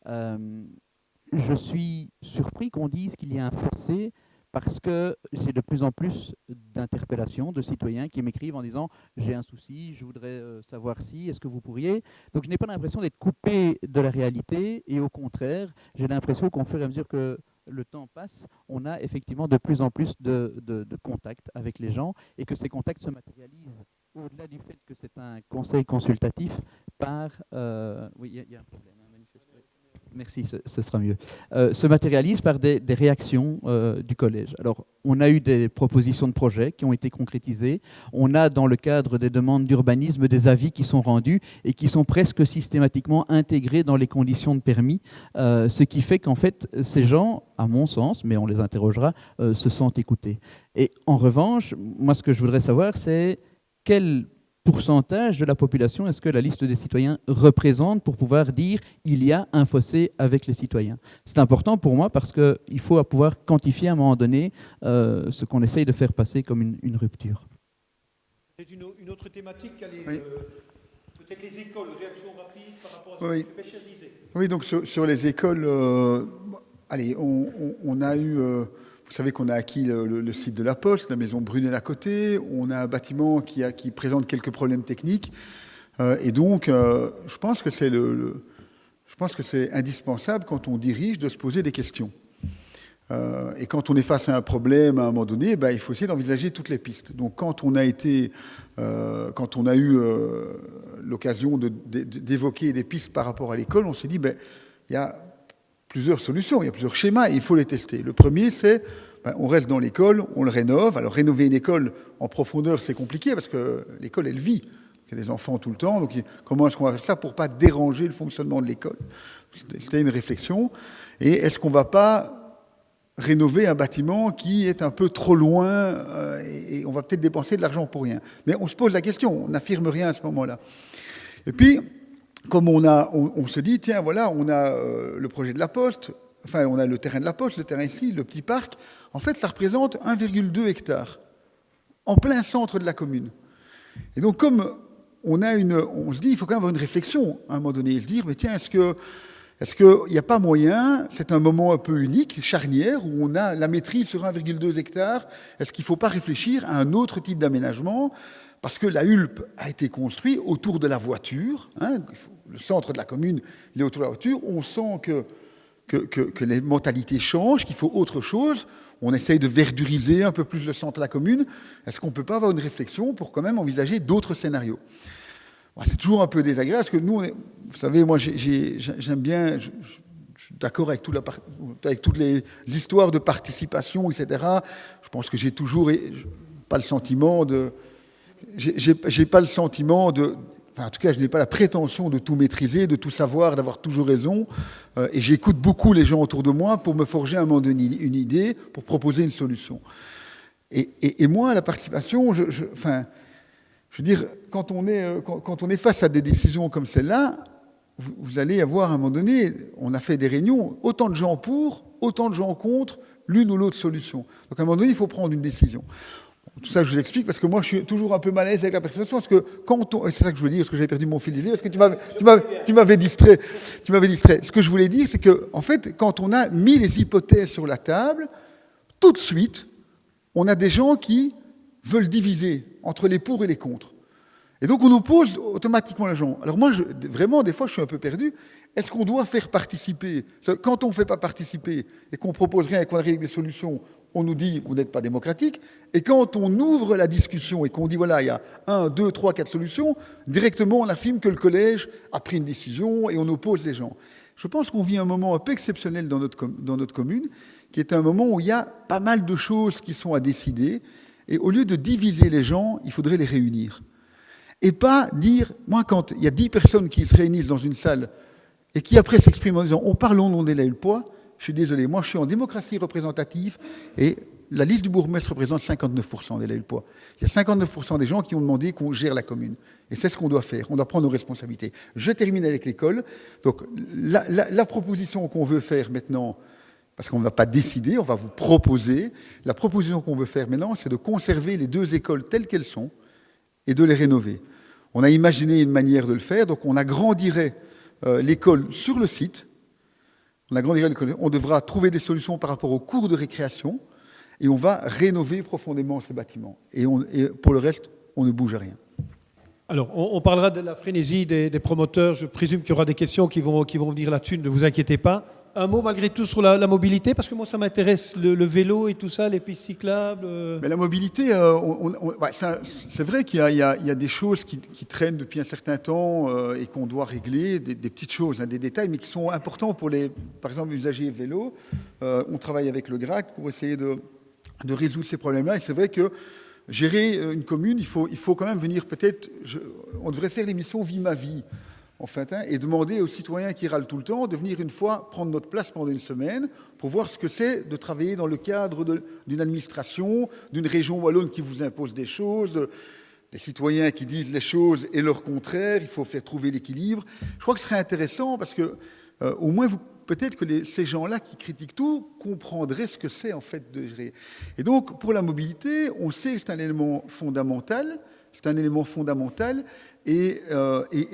Je suis surpris qu'on dise qu'il y a un fossé parce que j'ai de plus en plus d'interpellations de citoyens qui m'écrivent en disant « j'ai un souci, je voudrais savoir si, est-ce que vous pourriez ?» Donc je n'ai pas l'impression d'être coupé de la réalité et au contraire, j'ai l'impression qu'au fur et à mesure que le temps passe, on a effectivement de plus en plus de contacts avec les gens et que ces contacts se matérialisent au-delà du fait que c'est un conseil consultatif par... oui, il y a un problème. Merci, ce sera mieux. Se matérialise par des réactions du collège. Alors, on a eu des propositions de projets qui ont été concrétisées. On a, dans le cadre des demandes d'urbanisme, des avis qui sont rendus et qui sont presque systématiquement intégrés dans les conditions de permis, ce qui fait qu'en fait, ces gens, à mon sens, mais on les interrogera, se sentent écoutés. Et en revanche, moi, ce que je voudrais savoir, c'est quel pourcentage de la population est-ce que la liste des citoyens représente pour pouvoir dire il y a un fossé avec les citoyens. C'est important pour moi parce qu'il faut pouvoir quantifier à un moment donné ce qu'on essaye de faire passer comme une rupture. C'est une autre thématique, oui. Peut-être les écoles, réaction rapide par rapport à ce que M. Pécher disait. Oui, donc sur les écoles, on a eu... Vous savez qu'on a acquis le site de la Poste, la maison Brunel à côté. On a un bâtiment qui présente quelques problèmes techniques. Et donc, je pense que c'est indispensable quand on dirige de se poser des questions. Et quand on est face à un problème à un moment donné, il faut essayer d'envisager toutes les pistes. Donc, quand on a eu l'occasion d'évoquer des pistes par rapport à l'école, on s'est dit, il y a plusieurs solutions, il y a plusieurs schémas et il faut les tester. Le premier, c'est on reste dans l'école, on le rénove. Alors rénover une école en profondeur, c'est compliqué parce que l'école, elle vit. Il y a des enfants tout le temps, donc comment est-ce qu'on va faire ça pour ne pas déranger le fonctionnement de l'école? C'était une réflexion. Et est-ce qu'on ne va pas rénover un bâtiment qui est un peu trop loin et on va peut-être dépenser de l'argent pour rien? Mais on se pose la question, on n'affirme rien à ce moment-là. Et puis, comme on se dit, tiens, voilà, on a le projet de la Poste, enfin on a le terrain de la Poste, le terrain ici, le petit parc, en fait ça représente 1,2 hectare en plein centre de la commune. Et donc comme on se dit il faut quand même avoir une réflexion à un moment donné et se dire mais tiens est-ce qu'il n'y a pas moyen, c'est un moment un peu unique, charnière, où on a la maîtrise sur 1,2 hectare, est-ce qu'il ne faut pas réfléchir à un autre type d'aménagement? Parce que la Hulpe a été construite autour de la voiture, hein, le centre de la commune, il est autour de la voiture, on sent que les mentalités changent, qu'il faut autre chose, on essaye de verduriser un peu plus le centre de la commune, est-ce qu'on ne peut pas avoir une réflexion pour quand même envisager d'autres scénarios? C'est toujours un peu désagréable, parce que nous, vous savez, moi j'aime bien, je suis d'accord avec toutes les histoires de participation, etc. Je pense que j'ai toujours pas le sentiment de... J'ai pas le sentiment de... Enfin, en tout cas, je n'ai pas la prétention de tout maîtriser, de tout savoir, d'avoir toujours raison. Et j'écoute beaucoup les gens autour de moi pour me forger un moment donné une idée, pour proposer une solution. Et moi, la participation, je veux dire, quand on est face à des décisions comme celle-là, vous allez avoir à un moment donné, on a fait des réunions, autant de gens pour, autant de gens contre, l'une ou l'autre solution. Donc à un moment donné, il faut prendre une décision. Tout ça, je vous explique, parce que moi, je suis toujours un peu mal à l'aise avec la participation, parce que c'est ça que je voulais dire, parce que j'avais perdu mon fil d'idée, parce que tu m'avais distrait. Ce que je voulais dire, c'est que, en fait, quand on a mis les hypothèses sur la table, tout de suite, on a des gens qui veulent diviser entre les pour et les contre. Et donc, on oppose automatiquement les gens. Alors moi, vraiment, des fois, je suis un peu perdu. Est-ce qu'on doit faire participer? Quand on ne fait pas participer et qu'on propose rien et qu'on arrive avec des solutions, on nous dit, vous n'êtes pas démocratique. Et quand on ouvre la discussion et qu'on dit, voilà, il y a 1, 2, 3, 4 solutions, directement, on affirme que le collège a pris une décision et on oppose les gens. Je pense qu'on vit un moment un peu exceptionnel dans notre commune, qui est un moment où il y a pas mal de choses qui sont à décider. Et au lieu de diviser les gens, il faudrait les réunir. Et pas dire, moi, quand il y a 10 personnes qui se réunissent dans une salle et qui après s'expriment en disant, on parle au nom des Laülpois, je suis désolé, moi je suis en démocratie représentative et la liste du bourgmestre représente 59% des Laülpois. Il y a 59% des gens qui ont demandé qu'on gère la commune. Et c'est ce qu'on doit faire, on doit prendre nos responsabilités. Je termine avec l'école. Donc la proposition qu'on veut faire maintenant, parce qu'on ne va pas décider, on va vous proposer, la proposition qu'on veut faire maintenant, c'est de conserver les 2 écoles telles qu'elles sont et de les rénover. On a imaginé une manière de le faire, donc on agrandirait l'école sur le site. On devra trouver des solutions par rapport aux cours de récréation et on va rénover profondément ces bâtiments. Et pour le reste, on ne bouge rien. Alors, on parlera de la frénésie des promoteurs. Je présume qu'il y aura des questions qui vont venir là-dessus, ne vous inquiétez pas. Un mot malgré tout sur la mobilité, parce que moi ça m'intéresse, le vélo et tout ça, les pistes cyclables. Mais la mobilité, c'est vrai qu'il y a des choses qui traînent depuis un certain temps et qu'on doit régler, des petites choses, des détails, mais qui sont importants pour par exemple, les usagers vélo. On travaille avec le GRAC pour essayer de résoudre ces problèmes-là. Et c'est vrai que gérer une commune, il faut quand même venir peut-être... On devrait faire l'émission Vie ma vie. En fait, et demander aux citoyens qui râlent tout le temps de venir une fois prendre notre place pendant une semaine pour voir ce que c'est de travailler dans le cadre d'une administration, d'une région wallonne qui vous impose des choses, des citoyens qui disent les choses et leur contraire, il faut faire trouver l'équilibre. Je crois que ce serait intéressant parce que au moins peut-être que ces gens-là qui critiquent tout comprendraient ce que c'est en fait de gérer. Et donc pour la mobilité, on sait que c'est un élément fondamental. Et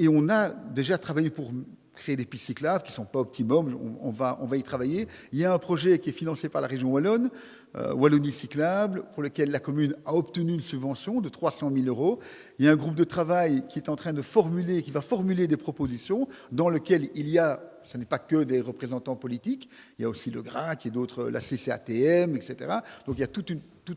on a déjà travaillé pour créer des pistes cyclables qui ne sont pas optimum, on va y travailler. Il y a un projet qui est financé par la région wallonne, Wallonie cyclable, pour lequel la commune a obtenu une subvention de 300 000 €. Il y a un groupe de travail qui est en train qui va formuler des propositions dans lequel il y a, ce n'est pas que des représentants politiques, il y a aussi le GRAC et d'autres, la CCATM, etc. Donc il y a tout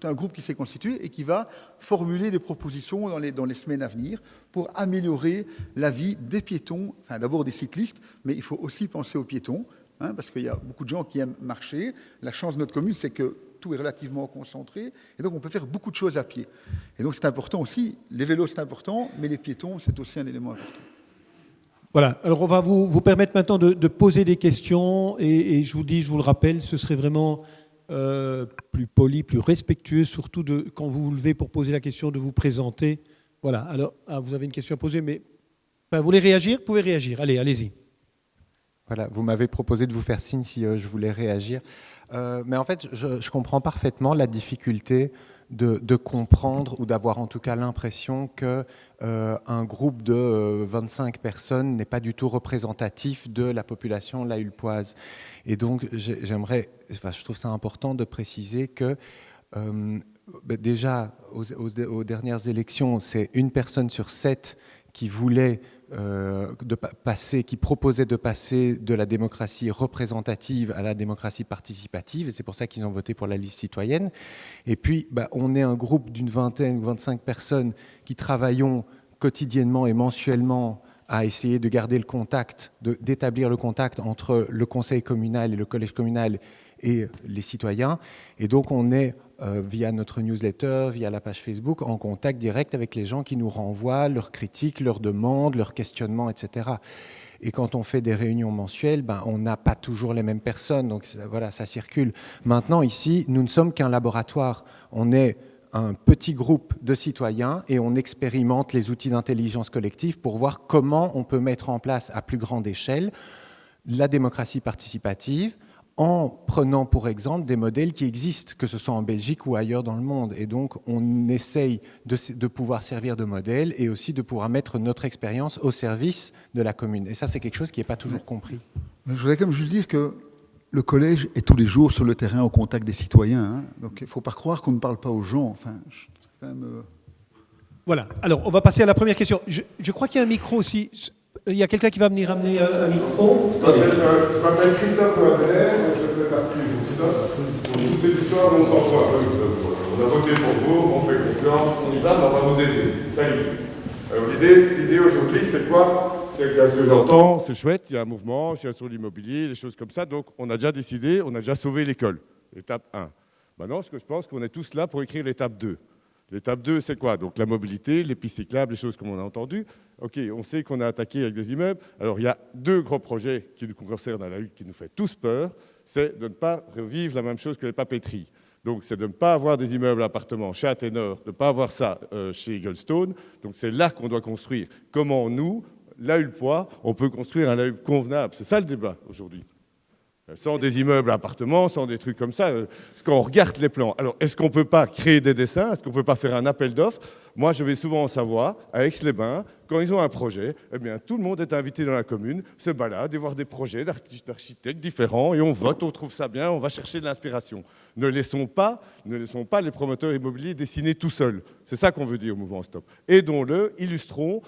un groupe qui s'est constitué et qui va formuler des propositions dans les semaines à venir pour améliorer la vie des piétons, enfin d'abord des cyclistes, mais il faut aussi penser aux piétons, parce qu'il y a beaucoup de gens qui aiment marcher. La chance de notre commune, c'est que tout est relativement concentré, et donc on peut faire beaucoup de choses à pied. Et donc c'est important aussi, les vélos c'est important, mais les piétons c'est aussi un élément important. Voilà, alors on va vous permettre maintenant de poser des questions, et je vous le rappelle, ce serait vraiment plus poli, plus respectueux, surtout quand vous vous levez pour poser la question, de vous présenter. Voilà, alors vous avez une question à poser, mais vous voulez réagir? Vous pouvez réagir, allez-y. Voilà, vous m'avez proposé de vous faire signe si je voulais réagir. Mais en fait, je comprends parfaitement la difficulté de comprendre ou d'avoir en tout cas l'impression qu'un groupe de 25 personnes n'est pas du tout représentatif de la population laulpoise. Et donc, je trouve ça important de préciser que déjà, aux dernières élections, c'est 1 personne sur 7 qui voulait qui proposait de passer de la démocratie représentative à la démocratie participative, et c'est pour ça qu'ils ont voté pour la liste citoyenne. Et puis, on est un groupe d'une 20aine ou 25 personnes qui travaillons quotidiennement et mensuellement à essayer de garder le contact, d'établir le contact entre le conseil communal et le collège communal et les citoyens. Et donc, on est, via notre newsletter, via la page Facebook, en contact direct avec les gens qui nous renvoient leurs critiques, leurs demandes, leurs questionnements, etc. Et quand on fait des réunions mensuelles, on n'a pas toujours les mêmes personnes, donc voilà, ça circule. Maintenant, ici, nous ne sommes qu'un laboratoire. On est un petit groupe de citoyens et on expérimente les outils d'intelligence collective pour voir comment on peut mettre en place à plus grande échelle la démocratie participative, en prenant pour exemple des modèles qui existent, que ce soit en Belgique ou ailleurs dans le monde. Et donc, on essaye de pouvoir servir de modèle et aussi de pouvoir mettre notre expérience au service de la commune. Et ça, c'est quelque chose qui n'est pas toujours compris. Je voudrais quand même juste dire que le collège est tous les jours sur le terrain au contact des citoyens. Hein. Donc, il ne faut pas croire qu'on ne parle pas aux gens. Enfin, quand même, Voilà. Alors, on va passer à la première question. Je crois qu'il y a un micro aussi. Il y a quelqu'un qui va venir amener un micro. Je m'appelle Christophe Moadler, je fais partie du groupe STOP. Pour toute cette histoire, on s'en fout un peu. On a voté pour vous, on fait confiance, on y va, mais on va vous aider. C'est ça l'idée. L'idée aujourd'hui, c'est quoi? C'est qu'à ce que j'entends, c'est chouette, il y a un mouvement, il y a sur l'immobilier, des choses comme ça. Donc on a déjà décidé, on a déjà sauvé l'école, l'étape 1. Maintenant, ce que je pense qu'on est tous là pour écrire l'étape 2. L'étape 2, c'est quoi? Donc la mobilité, les pistes cyclables, les choses comme on a entendu. OK, on sait qu'on a attaqué avec des immeubles. Alors il y a 2 gros projets qui nous concernent à la lutte, qui nous fait tous peur. C'est de ne pas revivre la même chose que les papeteries. Donc c'est de ne pas avoir des immeubles appartements chez Athénor, de ne pas avoir ça chez Eaglestone. Donc c'est là qu'on doit construire. Comment nous, Laulpois, on peut construire un Laulp convenable? C'est ça le débat aujourd'hui. Sans des immeubles à appartements, sans des trucs comme ça. Est-ce qu'on regarde les plans? Alors, est-ce qu'on ne peut pas créer des dessins? Est-ce qu'on ne peut pas faire un appel d'offres? Moi, je vais souvent en Savoie, à Aix-les-Bains, quand ils ont un projet, eh bien, tout le monde est invité dans la commune, se balade et voir des projets d'architectes différents, et on vote, on trouve ça bien, on va chercher de l'inspiration. Ne laissons pas les promoteurs immobiliers dessiner tout seuls. C'est ça qu'on veut dire au mouvement Stop. Aidons-le, illustrons,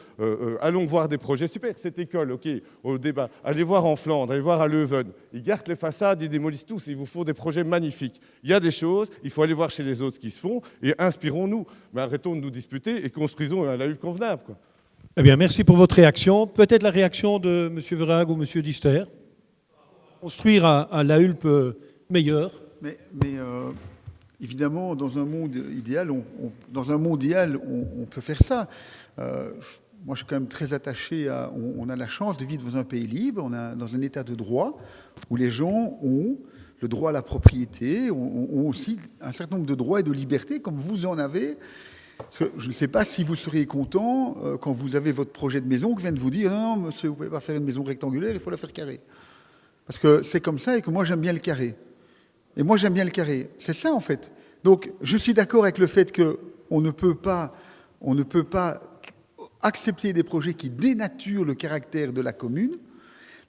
allons voir des projets. Super, cette école, OK, au débat. Allez voir en Flandre, allez voir à Leuven. Ils gardent les façades, ils démolissent tout, ils vous font des projets magnifiques. Il y a des choses, il faut aller voir chez les autres ce qui se font, et inspirons-nous. Mais arrêtons de nous disputer et construisons un Laulp convenable, quoi. Eh bien, merci pour votre réaction. Peut-être la réaction de M. Verhaeghe ou M. Dister. Construire un Laulp meilleur. Mais évidemment, dans un monde idéal, on peut faire ça. Moi, je suis quand même très attaché à... On a la chance de vivre dans un pays libre, dans un état de droit, où les gens ont le droit à la propriété, ont aussi un certain nombre de droits et de libertés, comme vous en avez. Parce que je ne sais pas si vous seriez content quand vous avez votre projet de maison, qu'on vienne vous dire « Non, monsieur, vous ne pouvez pas faire une maison rectangulaire, il faut la faire carrée. » Parce que c'est comme ça et que moi, j'aime bien le carré. Et moi, j'aime bien le carré. C'est ça, en fait. Donc, je suis d'accord avec le fait qu'on ne peut pas accepter des projets qui dénaturent le caractère de la commune,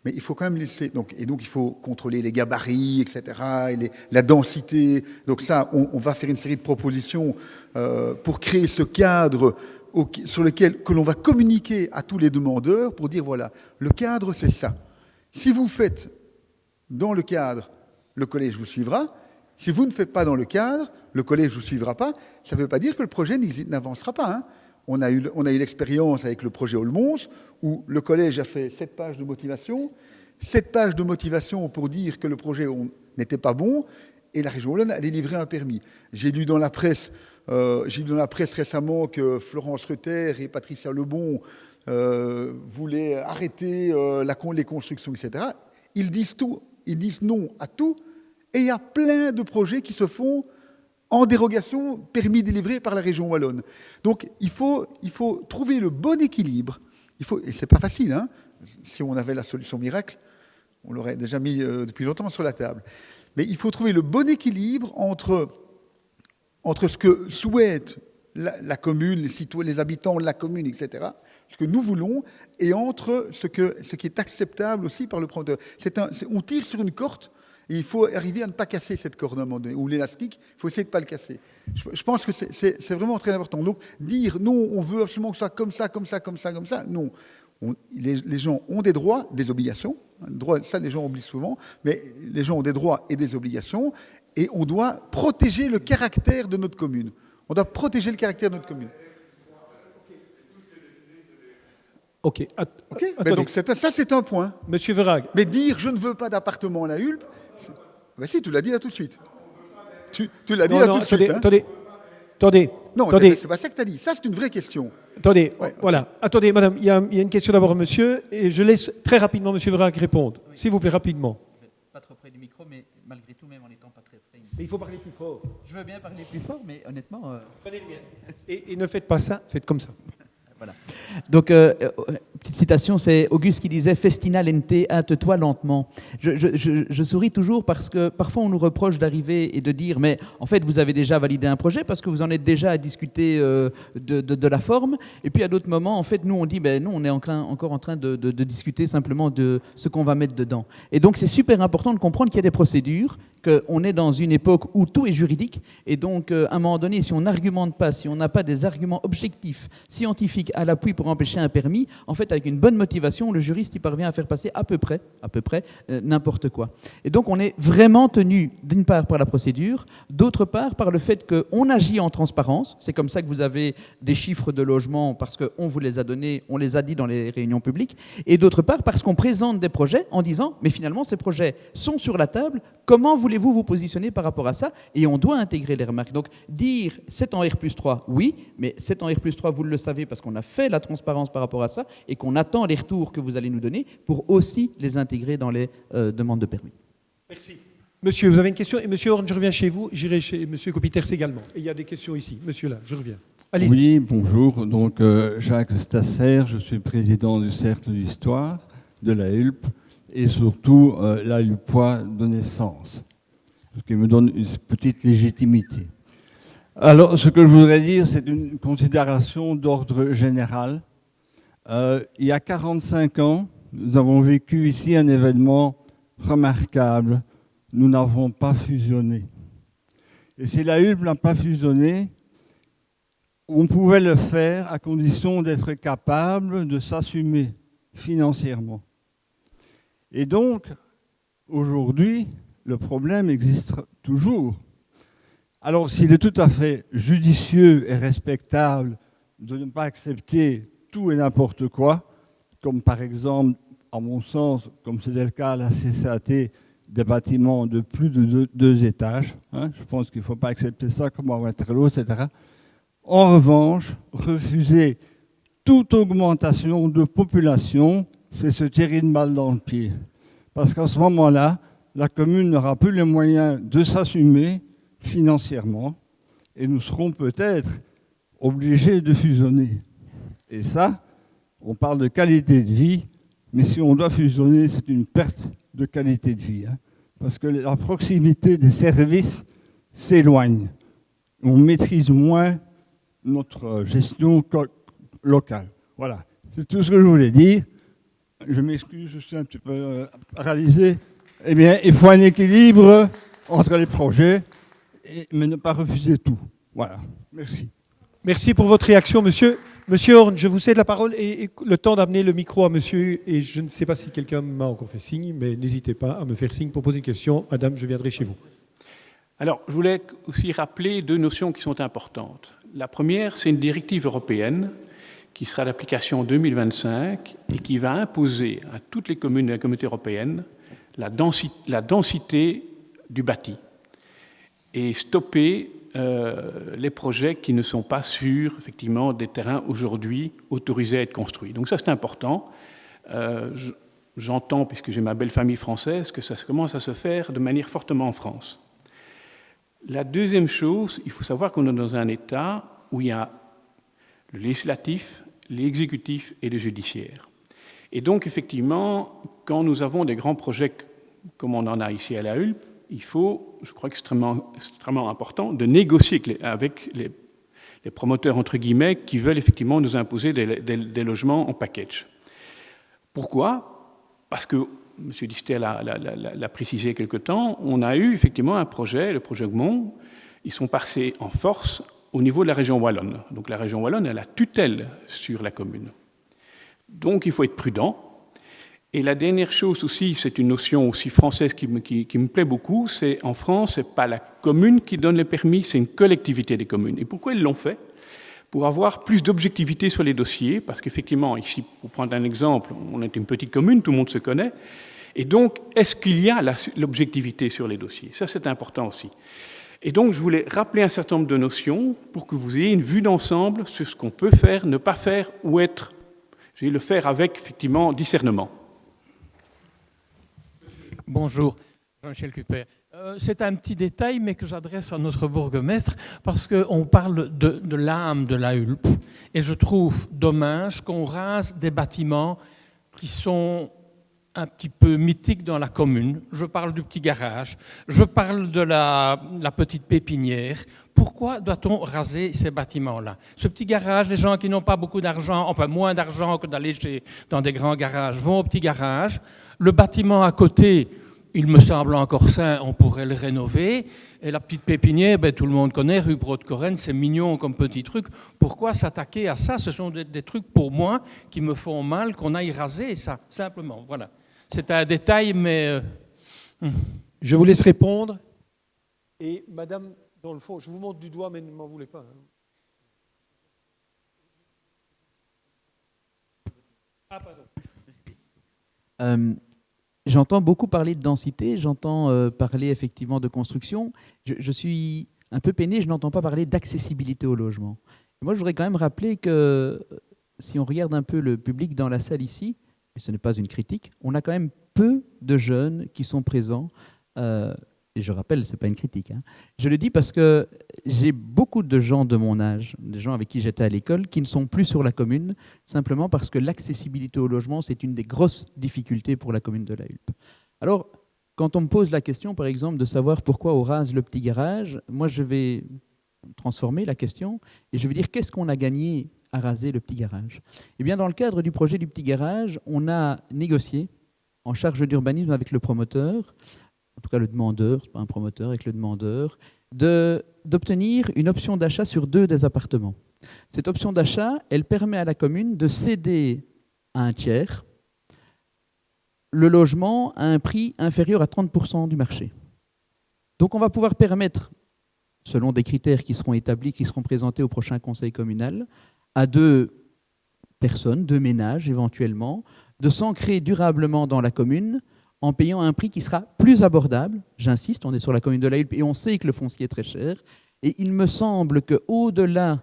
mais il faut quand même laisser... Donc il faut contrôler les gabarits, etc., et la densité. Donc ça, on va faire une série de propositions pour créer ce cadre sur lequel que l'on va communiquer à tous les demandeurs pour dire, voilà, le cadre, c'est ça. Si vous faites dans le cadre, le collège vous suivra. Si vous ne faites pas dans le cadre, le collège ne vous suivra pas. Ça ne veut pas dire que le projet n'avancera pas, hein. On a eu l'expérience avec le projet Olmons, où le collège a fait 7 pages de motivation, 7 pages de motivation pour dire que le projet n'était pas bon, et la région Wallonne a délivré un permis. J'ai lu dans la presse récemment que Florence Reuter et Patricia Lebon voulaient arrêter les constructions, etc. Ils disent tout, ils disent non à tout, et il y a plein de projets qui se font en dérogation, permis délivré par la région Wallonne. Donc, il faut trouver le bon équilibre. Et c'est pas facile, hein. Si on avait la solution miracle, on l'aurait déjà mis depuis longtemps sur la table. Mais il faut trouver le bon équilibre entre ce que souhaite la commune, les habitants de la commune, etc., ce que nous voulons, et entre ce qui est acceptable aussi par le promoteur. On tire sur une corde, et il faut arriver à ne pas casser cette corde à un moment donné, ou l'élastique, il faut essayer de ne pas le casser. Je pense que c'est vraiment très important. Donc, dire non, on veut absolument que ce soit comme ça, comme ça, comme ça, comme ça, non. Les gens ont des droits, des obligations. Ça, les gens oublient souvent, mais les gens ont des droits et des obligations, et on doit protéger le caractère de notre commune. On doit protéger le caractère de notre commune. Ok. Donc ça, c'est un point. Monsieur Verhaeghe. Mais dire je ne veux pas d'appartement à la Hulpe, ben si, tu l'as dit là tout de suite. Tu l'as dit là tout de suite. Attendez. Non, c'est pas ça que tu as dit. Ça, c'est une vraie question. Attendez, voilà. Attendez, madame, il y a une question d'abord à monsieur, et je laisse très rapidement monsieur Verhaeghe répondre. Oui. S'il vous plaît, rapidement. Pas trop près du micro, mais malgré tout, même en n'étant pas très près. Mais il faut parler plus fort. Je veux bien parler plus fort, mais honnêtement... Prenez le mien. Et ne faites pas ça, faites comme ça. Voilà. Donc, petite citation, c'est Auguste qui disait « Festina lente, hâte-toi lentement ». Je souris toujours parce que parfois on nous reproche d'arriver et de dire « Mais en fait, vous avez déjà validé un projet parce que vous en êtes déjà à discuter de la forme. » Et puis à d'autres moments, en fait, nous on dit « Ben non, on est encore en train de discuter simplement de ce qu'on va mettre dedans. » Et donc c'est super important de comprendre qu'il y a des procédures, qu'on est dans une époque où tout est juridique. Et donc, à un moment donné, si on n'argumente pas, si on n'a pas des arguments objectifs, scientifiques à l'appui pour empêcher un permis, en fait, avec une bonne motivation, le juriste il parvient à faire passer à peu près n'importe quoi. Et donc, on est vraiment tenu, d'une part, par la procédure, d'autre part, par le fait qu'on agit en transparence. C'est comme ça que vous avez des chiffres de logement, parce qu'on vous les a donnés, on les a dit dans les réunions publiques, et d'autre part, parce qu'on présente des projets en disant, mais finalement, ces projets sont sur la table, comment voulez-vous vous positionner par rapport à ça? Et on doit intégrer les remarques. Donc, dire 7 en R+3, oui, mais 7 en R+3, vous le savez, parce qu'on a fait la transparence par rapport à ça et qu'on attend les retours que vous allez nous donner pour aussi les intégrer dans les demandes de permis. Merci. Monsieur, vous avez une question? Et monsieur Horn, je reviens chez vous. J'irai chez monsieur Copiters également. Et il y a des questions ici. Monsieur là, je reviens. Allez-y. Oui, bonjour. Donc, Jacques Stasser, je suis président du Cercle d'Histoire de la Hulpe et surtout la Hulpois de naissance, ce qui me donne une petite légitimité. Alors, ce que je voudrais dire, c'est une considération d'ordre général. Il y a 45 ans, nous avons vécu ici un événement remarquable. Nous n'avons pas fusionné. Et si la Hulpe n'a pas fusionné, on pouvait le faire à condition d'être capable de s'assumer financièrement. Et donc, aujourd'hui, le problème existe toujours. Alors, s'il est tout à fait judicieux et respectable de ne pas accepter tout et n'importe quoi, comme par exemple, à mon sens, comme c'était le cas à la CCAT, des bâtiments de plus de 2 étages, je pense qu'il ne faut pas accepter ça comme à Waterloo, etc. En revanche, refuser toute augmentation de population, c'est se tirer une balle dans le pied. Parce qu'à ce moment-là, la commune n'aura plus les moyens de s'assumer financièrement et nous serons peut-être obligés de fusionner. Et ça, on parle de qualité de vie, mais si on doit fusionner, c'est une perte de qualité de vie. Parce que la proximité des services s'éloigne. On maîtrise moins notre gestion locale. Voilà, c'est tout ce que je voulais dire. Je m'excuse, je suis un petit peu paralysé. Eh bien, il faut un équilibre entre les projets, mais ne pas refuser tout. Voilà, merci. Merci pour votre réaction, monsieur. Monsieur Horn, je vous cède la parole et le temps d'amener le micro à monsieur. Et je ne sais pas si quelqu'un m'a encore fait signe, mais n'hésitez pas à me faire signe pour poser une question. Madame, je viendrai chez vous. Alors, je voulais aussi rappeler 2 notions qui sont importantes. La première, c'est une directive européenne qui sera d'application en 2025 et qui va imposer à toutes les communes de la Communauté européenne la densité du bâti et stopper les projets qui ne sont pas sur, effectivement, des terrains aujourd'hui autorisés à être construits. Donc ça, c'est important. J'entends, puisque j'ai ma belle famille française, que ça commence à se faire de manière fortement en France. La deuxième chose, il faut savoir qu'on est dans un État où il y a le législatif, l'exécutif et le judiciaire. Et donc, effectivement, quand nous avons des grands projets comme on en a ici à la Hulpe, il faut, je crois, extrêmement important de négocier avec les promoteurs, entre guillemets, qui veulent effectivement nous imposer des logements en package. Pourquoi? Parce que, M. Distel l'a précisé quelque temps, on a eu effectivement un projet, le projet Gmont, ils sont passés en force au niveau de la région wallonne. Donc la région wallonne a la tutelle sur la commune. Donc il faut être prudent. Et la dernière chose aussi, c'est une notion aussi française qui me plaît beaucoup, c'est en France, ce n'est pas la commune qui donne les permis, c'est une collectivité des communes. Et pourquoi ils l'ont fait? Pour avoir plus d'objectivité sur les dossiers, parce qu'effectivement, ici, pour prendre un exemple, on est une petite commune, tout le monde se connaît, et donc, est-ce qu'il y a l'objectivité sur les dossiers? Ça, c'est important aussi. Et donc, je voulais rappeler un certain nombre de notions pour que vous ayez une vue d'ensemble sur ce qu'on peut faire, ne pas faire ou être, je vais le faire avec, effectivement, discernement. Bonjour, Jean-Michel Cuper. C'est un petit détail, mais que j'adresse à notre bourgmestre, parce qu'on parle de l'âme de la Hulpe. Et je trouve dommage qu'on rase des bâtiments qui sont un petit peu mythiques dans la commune. Je parle du petit garage, je parle de la petite pépinière. Pourquoi doit-on raser ces bâtiments-là? Ce petit garage, les gens qui n'ont pas beaucoup d'argent, enfin moins d'argent que d'aller dans des grands garages, vont au petit garage. Le bâtiment à côté, il me semble encore sain, on pourrait le rénover. Et la petite pépinière, tout le monde connaît, rue Brodecoren, c'est mignon comme petit truc. Pourquoi s'attaquer à ça? Ce sont des trucs pour moi qui me font mal, qu'on aille raser ça, simplement. Voilà. C'est un détail, mais... Je vous laisse répondre. Et madame, dans le fond, je vous montre du doigt, mais ne m'en voulez pas. Ah, pardon. J'entends beaucoup parler de densité, j'entends parler effectivement de construction. Je suis un peu peiné, je n'entends pas parler d'accessibilité au logement. Et moi, je voudrais quand même rappeler que si on regarde un peu le public dans la salle ici, et ce n'est pas une critique, on a quand même peu de jeunes qui sont présents. Et je rappelle, ce n'est pas une critique. Hein. Je le dis parce que j'ai beaucoup de gens de mon âge, des gens avec qui j'étais à l'école, qui ne sont plus sur la commune, simplement parce que l'accessibilité au logement, c'est une des grosses difficultés pour la commune de la Hulpe. Alors, quand on me pose la question, par exemple, de savoir pourquoi on rase le petit garage, moi, je vais transformer la question et je vais dire qu'est-ce qu'on a gagné à raser le petit garage? Eh bien, dans le cadre du projet du petit garage, on a négocié en charge d'urbanisme avec le promoteur, en tout cas le demandeur, ce n'est pas un promoteur, avec le demandeur, d'obtenir une option d'achat sur 2 des appartements. Cette option d'achat, elle permet à la commune de céder à un tiers le logement à un prix inférieur à 30% du marché. Donc on va pouvoir permettre, selon des critères qui seront établis, qui seront présentés au prochain conseil communal, à 2 personnes, 2 ménages éventuellement, de s'ancrer durablement dans la commune en payant un prix qui sera plus abordable. J'insiste, on est sur la commune de la Hulpe et on sait que le foncier est très cher. Et il me semble qu'au-delà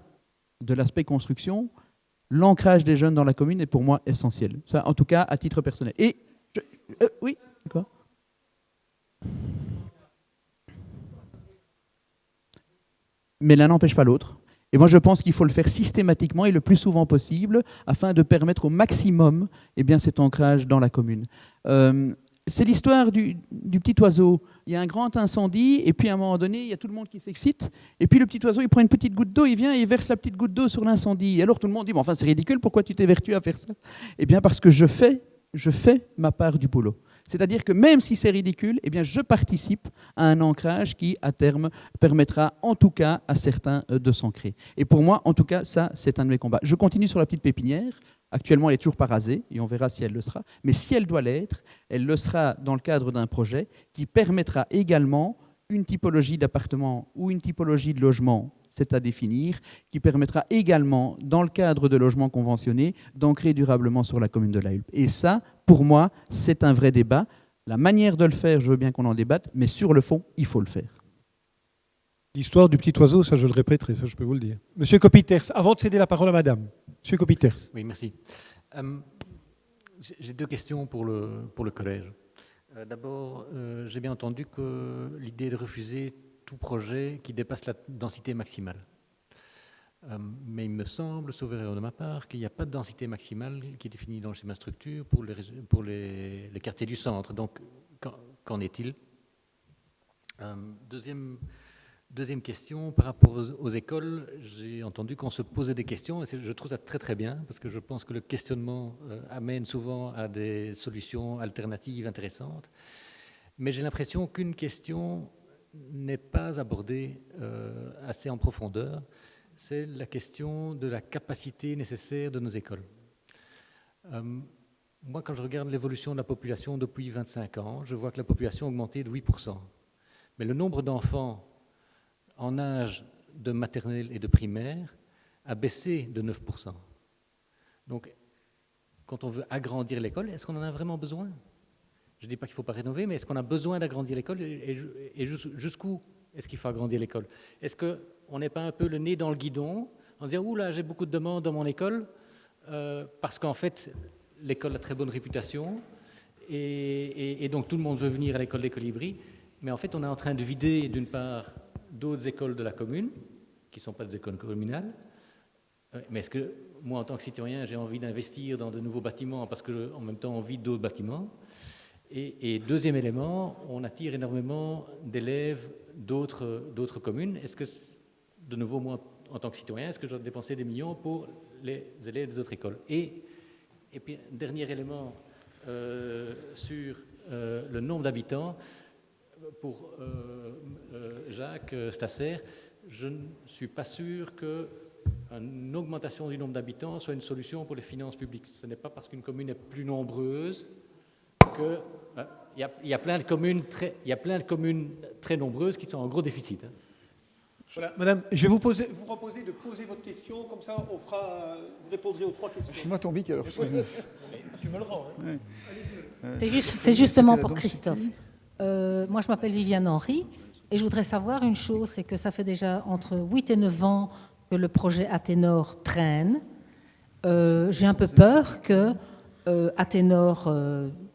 de l'aspect construction, l'ancrage des jeunes dans la commune est pour moi essentiel. Ça, en tout cas, à titre personnel. Et oui, quoi ? Mais l'un n'empêche pas l'autre. Et moi, je pense qu'il faut le faire systématiquement et le plus souvent possible afin de permettre au maximum cet ancrage dans la commune. C'est l'histoire du petit oiseau. Il y a un grand incendie et puis à un moment donné, il y a tout le monde qui s'excite. Et puis le petit oiseau, il prend une petite goutte d'eau, il vient et il verse la petite goutte d'eau sur l'incendie. Et alors tout le monde dit, enfin c'est ridicule, pourquoi tu t'évertues à faire ça? Eh bien parce que je fais ma part du boulot. C'est-à-dire que même si c'est ridicule, je participe à un ancrage qui, à terme, permettra en tout cas à certains de s'ancrer. Et pour moi, en tout cas, ça, c'est un de mes combats. Je continue sur la petite pépinière. Actuellement, elle n'est toujours pas rasée et on verra si elle le sera. Mais si elle doit l'être, elle le sera dans le cadre d'un projet qui permettra également une typologie d'appartement ou une typologie de logement, c'est à définir, qui permettra également, dans le cadre de logements conventionnés, d'ancrer durablement sur la commune de la Hulpe. Et ça, pour moi, c'est un vrai débat. La manière de le faire, je veux bien qu'on en débatte, mais sur le fond, il faut le faire. L'histoire du petit oiseau, ça je le répéterai, ça je peux vous le dire. Monsieur Copiters, avant de céder la parole à madame. Monsieur Copiters. Oui, merci. J'ai 2 questions pour le collège. D'abord, j'ai bien entendu que l'idée de refuser tout projet qui dépasse la densité maximale. Mais il me semble, sauf erreur de ma part, qu'il n'y a pas de densité maximale qui est définie dans le schéma structure pour les quartiers du centre. Donc, qu'en est-il? Deuxième question, par rapport aux écoles, j'ai entendu qu'on se posait des questions, et je trouve ça très très bien, parce que je pense que le questionnement amène souvent à des solutions alternatives intéressantes. Mais j'ai l'impression qu'une question n'est pas abordée assez en profondeur, c'est la question de la capacité nécessaire de nos écoles. Moi, quand je regarde l'évolution de la population depuis 25 ans, je vois que la population a augmenté de 8%. Mais le nombre d'enfants en âge de maternelle et de primaire a baissé de 9%. Donc, quand on veut agrandir l'école, est-ce qu'on en a vraiment besoin? Je ne dis pas qu'il ne faut pas rénover, mais est-ce qu'on a besoin d'agrandir l'école et jusqu'où est-ce qu'il faut agrandir l'école? Est-ce qu'on n'est pas un peu le nez dans le guidon en se disant « Ouh là, j'ai beaucoup de demandes dans mon école parce qu'en fait, l'école a très bonne réputation et donc tout le monde veut venir à l'école des Colibris. » Mais en fait, on est en train de vider, d'une part, d'autres écoles de la commune, qui ne sont pas des écoles communales. Mais est-ce que moi, en tant que citoyen, j'ai envie d'investir dans de nouveaux bâtiments parce qu'en même temps, on vide d'autres bâtiments? Et deuxième élément, on attire énormément d'élèves d'autres communes. Est-ce que, de nouveau, moi, en tant que citoyen, est-ce que je dois dépenser des millions pour les élèves des autres écoles? Et puis, dernier élément sur le nombre d'habitants. Pour Jacques Stasser, je ne suis pas sûr qu'une augmentation du nombre d'habitants soit une solution pour les finances publiques. Ce n'est pas parce qu'une commune est plus nombreuse que... Il y a plein de communes très nombreuses qui sont en gros déficit. Voilà, madame, je vais vous proposer de poser votre question, comme ça vous répondrez aux 3 questions. Moi ton bic alors. Tu me le rends. Hein. Ouais. C'est justement pour Christophe. Moi, je m'appelle Viviane Henry et je voudrais savoir une chose, c'est que ça fait déjà entre 8 et 9 ans que le projet Athénor traîne. J'ai un peu peur que Athénor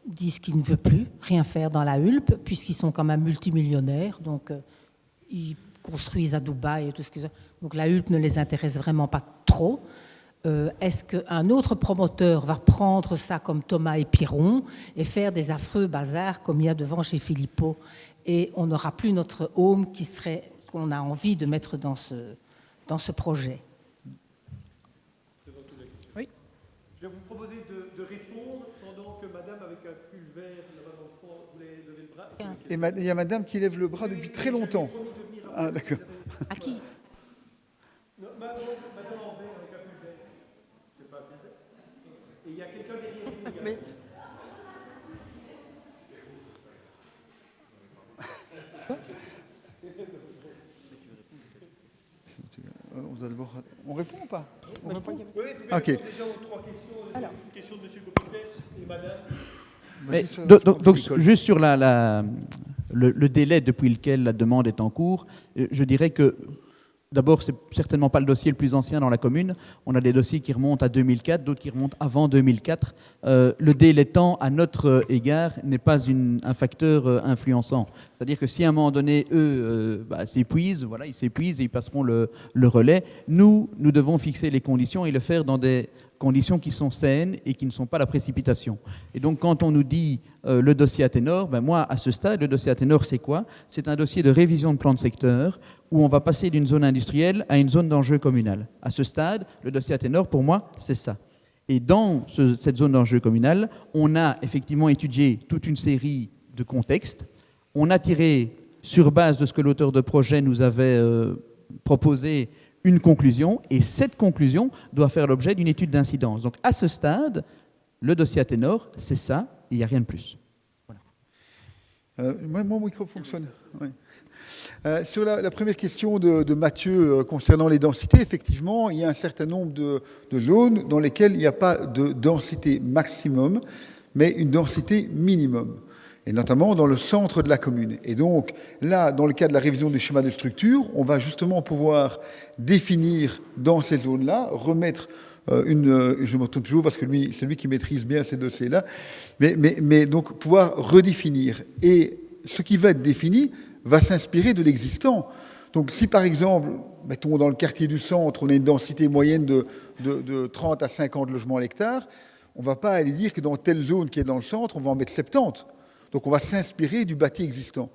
dise qu'il ne veut plus rien faire dans la Hulpe, puisqu'ils sont quand même multimillionnaires, donc ils construisent à Dubaï et tout ce que ça. Donc la Hulpe ne les intéresse vraiment pas trop. Est-ce qu'un autre promoteur va prendre ça comme Thomas et Piron et faire des affreux bazars comme il y a devant chez Philippot, et on n'aura plus notre home qu'on a envie de mettre dans ce projet? Oui. Je vais vous proposer de répondre pendant que madame avec un pull vert là-bas dans le fond voulait lever le bras. Et il y a madame qui lève le bras depuis très longtemps. Ah d'accord. À qui? Non, madame en vert avec un pull vert. C'est pas bien. Et il y a quelqu'un derrière vous. Mais... On répond ou pas? On répond. Oui, ok. Déjà aux 3 questions. Alors, une question de M. Gopitès et madame. Mais, donc juste sur le délai depuis lequel la demande est en cours, je dirais que d'abord, c'est certainement pas le dossier le plus ancien dans la commune. On a des dossiers qui remontent à 2004, d'autres qui remontent avant 2004. Le délai temps, à notre égard, n'est pas un facteur influençant. C'est-à-dire que si à un moment donné, eux s'épuisent, voilà, ils s'épuisent et ils passeront le relais. Nous devons fixer les conditions et le faire dans des conditions qui sont saines et qui ne sont pas la précipitation. Et donc, quand on nous dit le dossier Athénor, moi, à ce stade, le dossier Athénor, c'est quoi? C'est un dossier de révision de plan de secteur où on va passer d'une zone industrielle à une zone d'enjeu communal. À ce stade, le dossier Athénor, pour moi, c'est ça. Et dans cette zone d'enjeu communal, on a effectivement étudié toute une série de contextes. On a tiré, sur base de ce que l'auteur de projet nous avait proposé, une conclusion, et cette conclusion doit faire l'objet d'une étude d'incidence. Donc à ce stade, le dossier Athénor, c'est ça, il n'y a rien de plus. Voilà. Mon micro fonctionne. Oui. Sur la première question de Mathieu concernant les densités, effectivement, il y a un certain nombre de zones dans lesquelles il n'y a pas de densité maximum, mais une densité minimum, et notamment dans le centre de la commune. Et donc, là, dans le cadre de la révision du schéma de structure, on va justement pouvoir définir dans ces zones-là, remettre je me retourne toujours parce que c'est lui qui maîtrise bien ces dossiers-là, mais donc pouvoir redéfinir. Et ce qui va être défini va s'inspirer de l'existant. Donc si par exemple, mettons dans le quartier du centre, on a une densité moyenne de 30 à 50 logements à l'hectare, on ne va pas aller dire que dans telle zone qui est dans le centre, on va en mettre 70. Donc on va s'inspirer du bâti existant.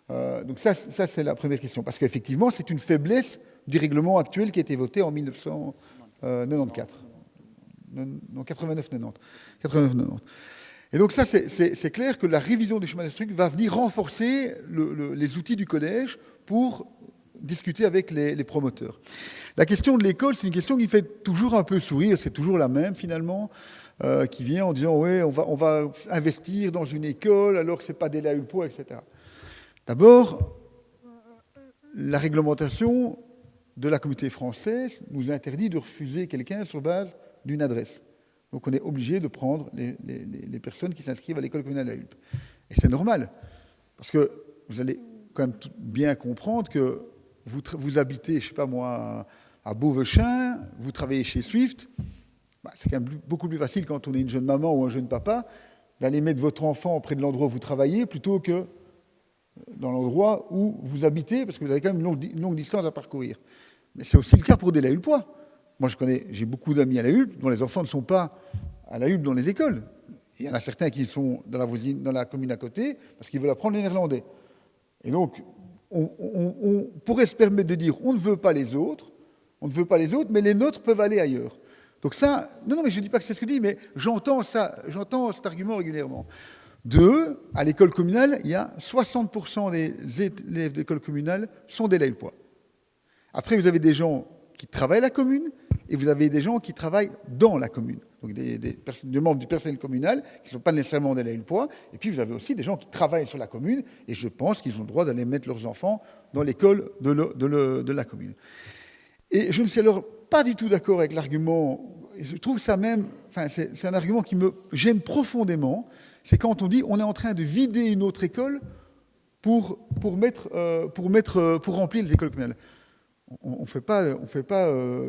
Donc ça c'est la première question. Parce qu'effectivement, c'est une faiblesse du règlement actuel qui a été voté en 1994. Non, 89-90. Et donc ça, c'est clair que la révision des schémas d'instruction va venir renforcer les outils du collège pour discuter avec les promoteurs. La question de l'école, c'est une question qui fait toujours un peu sourire, c'est toujours la même finalement, qui vient en disant « ouais, on va investir dans une école alors que ce n'est pas des LAULPO, etc. » D'abord, la réglementation de la communauté française nous interdit de refuser quelqu'un sur base d'une adresse. Donc on est obligé de prendre les personnes qui s'inscrivent à l'école communale de la Hulpe. Et c'est normal, parce que vous allez quand même bien comprendre que vous habitez, je ne sais pas moi, à Beauvechin, vous travaillez chez Swift, c'est quand même beaucoup plus facile quand on est une jeune maman ou un jeune papa d'aller mettre votre enfant près de l'endroit où vous travaillez plutôt que dans l'endroit où vous habitez, parce que vous avez quand même une longue distance à parcourir. Mais c'est aussi le cas pour des LAULPois. Moi, j'ai beaucoup d'amis à la Hulpe dont les enfants ne sont pas à la Hulpe dans les écoles. Il y en a certains qui sont dans la commune à côté parce qu'ils veulent apprendre le néerlandais. Et donc, on pourrait se permettre de dire on ne veut pas les autres, mais les nôtres peuvent aller ailleurs. Donc ça, non, mais je ne dis pas que c'est ce que je dis, mais j'entends cet argument régulièrement. À l'école communale, il y a 60% des élèves de l'école communale sont des LAULPois. Après, vous avez des gens qui travaillent à la commune, et vous avez des gens qui travaillent dans la commune. Donc des membres du personnel communal, qui ne sont pas nécessairement des LAULPois, et puis vous avez aussi des gens qui travaillent sur la commune, et je pense qu'ils ont le droit d'aller mettre leurs enfants dans l'école de la commune. Et je ne suis alors pas du tout d'accord avec l'argument, et je trouve ça même, c'est un argument qui me gêne profondément, c'est quand on dit on est en train de vider une autre école pour remplir les écoles communales. On ne fait pas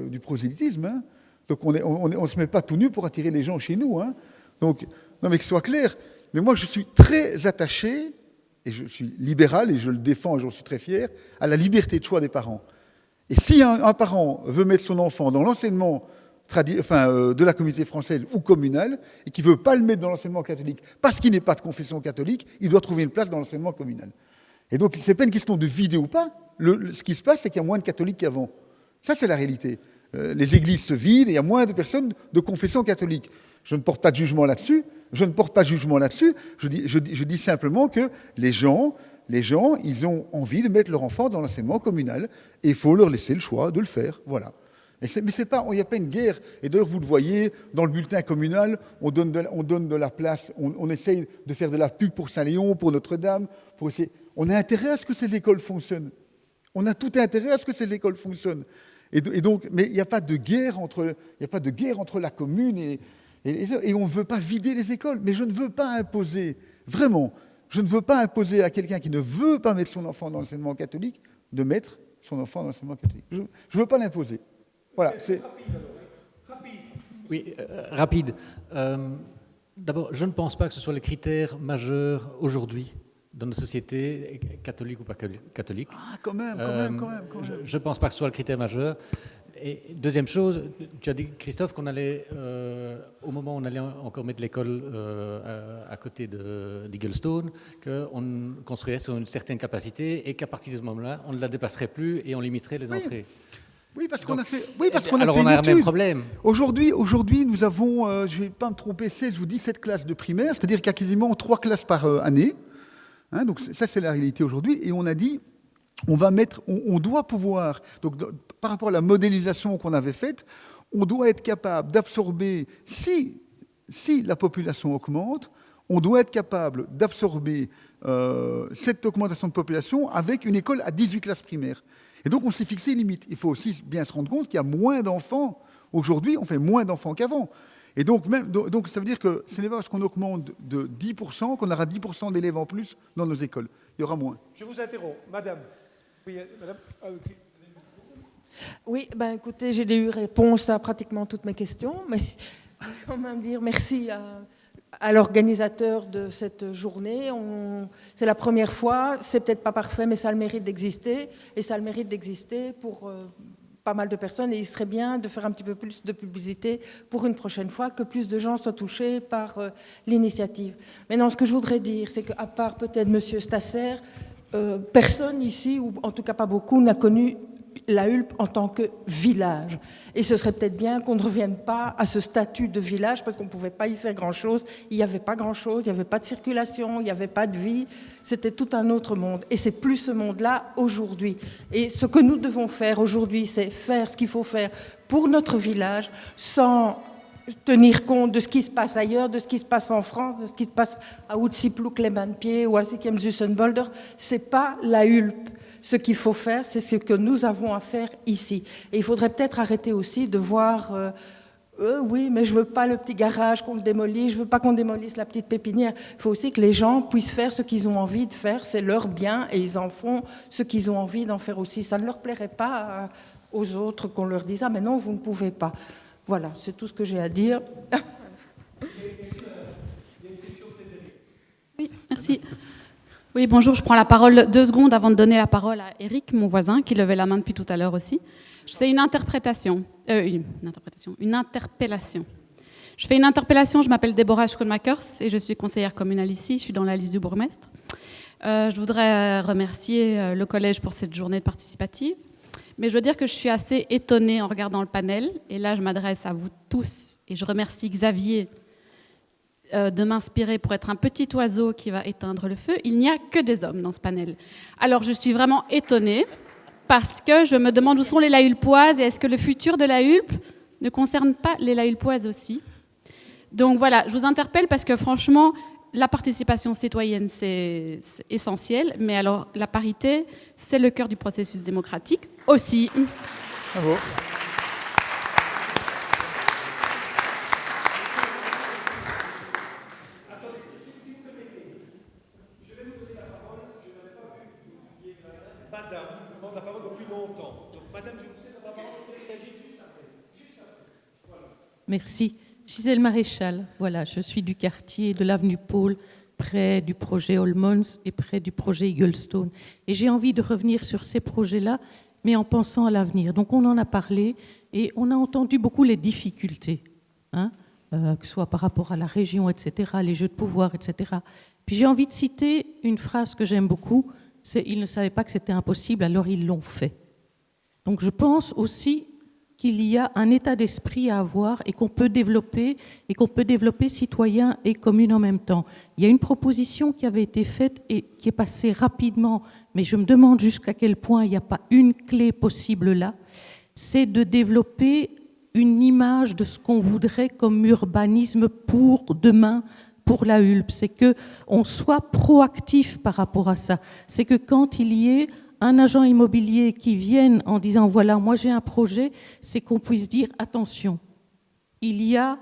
du prosélytisme, hein. Donc on ne se met pas tout nu pour attirer les gens chez nous. Hein. Donc, non mais que ce soit clair, mais moi je suis très attaché, et je suis libéral, et je le défends, et j'en suis très fier, à la liberté de choix des parents. Et si un parent veut mettre son enfant dans l'enseignement de la communauté française ou communale, et qui ne veut pas le mettre dans l'enseignement catholique parce qu'il n'est pas de confession catholique, il doit trouver une place dans l'enseignement communal. Et donc ce n'est pas une question de vider ou pas. Ce qui se passe, c'est qu'il y a moins de catholiques qu'avant. Ça, c'est la réalité. Les églises se vident et il y a moins de personnes de confession catholique. Je ne porte pas de jugement là-dessus. Je dis simplement que les gens, ils ont envie de mettre leur enfant dans l'enseignement communal et il faut leur laisser le choix de le faire. Voilà. Mais il n'y a pas une guerre. Et d'ailleurs, vous le voyez, dans le bulletin communal, on donne de la place, on essaye de faire de la pub pour Saint-Léon, pour Notre-Dame. On a intérêt à ce que ces écoles fonctionnent. On a tout intérêt à ce que ces écoles fonctionnent. Et donc, mais il n'y a pas de guerre entre la commune et on ne veut pas vider les écoles. Mais je ne veux pas imposer, vraiment, je ne veux pas imposer à quelqu'un qui ne veut pas mettre son enfant dans l'enseignement catholique de mettre son enfant dans l'enseignement catholique. Je ne veux pas l'imposer. Voilà. C'est rapide. Oui, rapide. D'abord, je ne pense pas que ce soit le critère majeur aujourd'hui dans nos sociétés, catholiques ou pas catholiques. Ah, quand même. Je ne pense pas que ce soit le critère majeur. Et deuxième chose, tu as dit, Christophe, qu'on allait, au moment où on allait encore mettre l'école à côté d'Eaglestone, qu'on construirait sur une certaine capacité et qu'à partir de ce moment-là, on ne la dépasserait plus et on limiterait les entrées. Oui, parce qu'on a fait le même problème. Aujourd'hui, nous avons, je ne vais pas me tromper, 16 ou 17 classes de primaire, c'est-à-dire qu'il y a quasiment 3 classes par année. Hein, donc ça, c'est la réalité aujourd'hui. Et on a dit, on doit pouvoir, donc par rapport à la modélisation qu'on avait faite, on doit être capable d'absorber, si la population augmente, on doit être capable d'absorber cette augmentation de population avec une école à 18 classes primaires. Et donc on s'est fixé une limite. Il faut aussi bien se rendre compte qu'il y a moins d'enfants. Aujourd'hui, on fait moins d'enfants qu'avant. Et donc ça veut dire que ce n'est pas parce qu'on augmente de 10% qu'on aura 10% d'élèves en plus dans nos écoles. Il y aura moins. Je vous interromps, madame. Oui, madame. Oui, écoutez, j'ai eu réponse à pratiquement toutes mes questions, mais je vais quand même dire merci à à l'organisateur de cette journée. C'est la première fois, c'est peut-être pas parfait, mais ça a le mérite d'exister, et ça a le mérite d'exister pour pas mal de personnes, et il serait bien de faire un petit peu plus de publicité pour une prochaine fois, que plus de gens soient touchés par l'initiative. Maintenant, ce que je voudrais dire, c'est qu'à part peut-être M. Stasser, personne ici, ou en tout cas pas beaucoup, n'a connu la Hulpe en tant que village. Et ce serait peut-être bien qu'on ne revienne pas à ce statut de village, parce qu'on ne pouvait pas y faire grand-chose. Il n'y avait pas grand-chose, il n'y avait pas de circulation, il n'y avait pas de vie. C'était tout un autre monde. Et c'est plus ce monde-là aujourd'hui. Et ce que nous devons faire aujourd'hui, c'est faire ce qu'il faut faire pour notre village, sans tenir compte de ce qui se passe ailleurs, de ce qui se passe en France, de ce qui se passe à Outsiplou-Clémenpied ou à Sikkim-Zusenbolder. C'est pas la Hulpe. Ce qu'il faut faire, c'est ce que nous avons à faire ici. Et il faudrait peut-être arrêter aussi de voir oui, mais je veux pas le petit garage qu'on démolit, je veux pas qu'on démolisse la petite pépinière. Il faut aussi que les gens puissent faire ce qu'ils ont envie de faire, c'est leur bien, et ils en font ce qu'ils ont envie d'en faire aussi. Ça ne leur plairait pas aux autres qu'on leur dise « Ah, mais non, vous ne pouvez pas ». Voilà, c'est tout ce que j'ai à dire. Oui, merci. Oui, bonjour, je prends la parole 2 secondes avant de donner la parole à Eric, mon voisin, qui levait la main depuis tout à l'heure aussi. C'est une interpellation. Je fais une interpellation, je m'appelle Déborah Schkoelmakers et je suis conseillère communale ici, je suis dans la liste du bourgmestre. Je voudrais remercier le collège pour cette journée participative, mais je veux dire que je suis assez étonnée en regardant le panel, et là je m'adresse à vous tous, et je remercie Xavier de m'inspirer pour être un petit oiseau qui va éteindre le feu. Il n'y a que des hommes dans ce panel. Alors je suis vraiment étonnée parce que je me demande où sont les Lahulpoises et est-ce que le futur de la Hulpe ne concerne pas les Lahulpoises aussi. Donc voilà, je vous interpelle parce que franchement, la participation citoyenne c'est essentiel, mais alors la parité, c'est le cœur du processus démocratique aussi. Bravo. Merci. Gisèle Maréchal, voilà, je suis du quartier de l'avenue Paul, près du projet Holmons et près du projet Eaglestone. Et j'ai envie de revenir sur ces projets-là, mais en pensant à l'avenir. Donc on en a parlé et on a entendu beaucoup les difficultés, hein, que ce soit par rapport à la région, etc., les jeux de pouvoir, etc. Puis j'ai envie de citer une phrase que j'aime beaucoup, c'est « Ils ne savaient pas que c'était impossible, alors ils l'ont fait ». Donc je pense aussi qu'il y a un état d'esprit à avoir et qu'on peut développer citoyen et commune en même temps. Il y a une proposition qui avait été faite et qui est passée rapidement, mais je me demande jusqu'à quel point il n'y a pas une clé possible là, c'est de développer une image de ce qu'on voudrait comme urbanisme pour demain, pour la Hulpe. C'est qu'on soit proactif par rapport à ça. C'est que quand il y ait un agent immobilier qui vienne en disant « voilà, moi j'ai un projet », c'est qu'on puisse dire « attention, il y a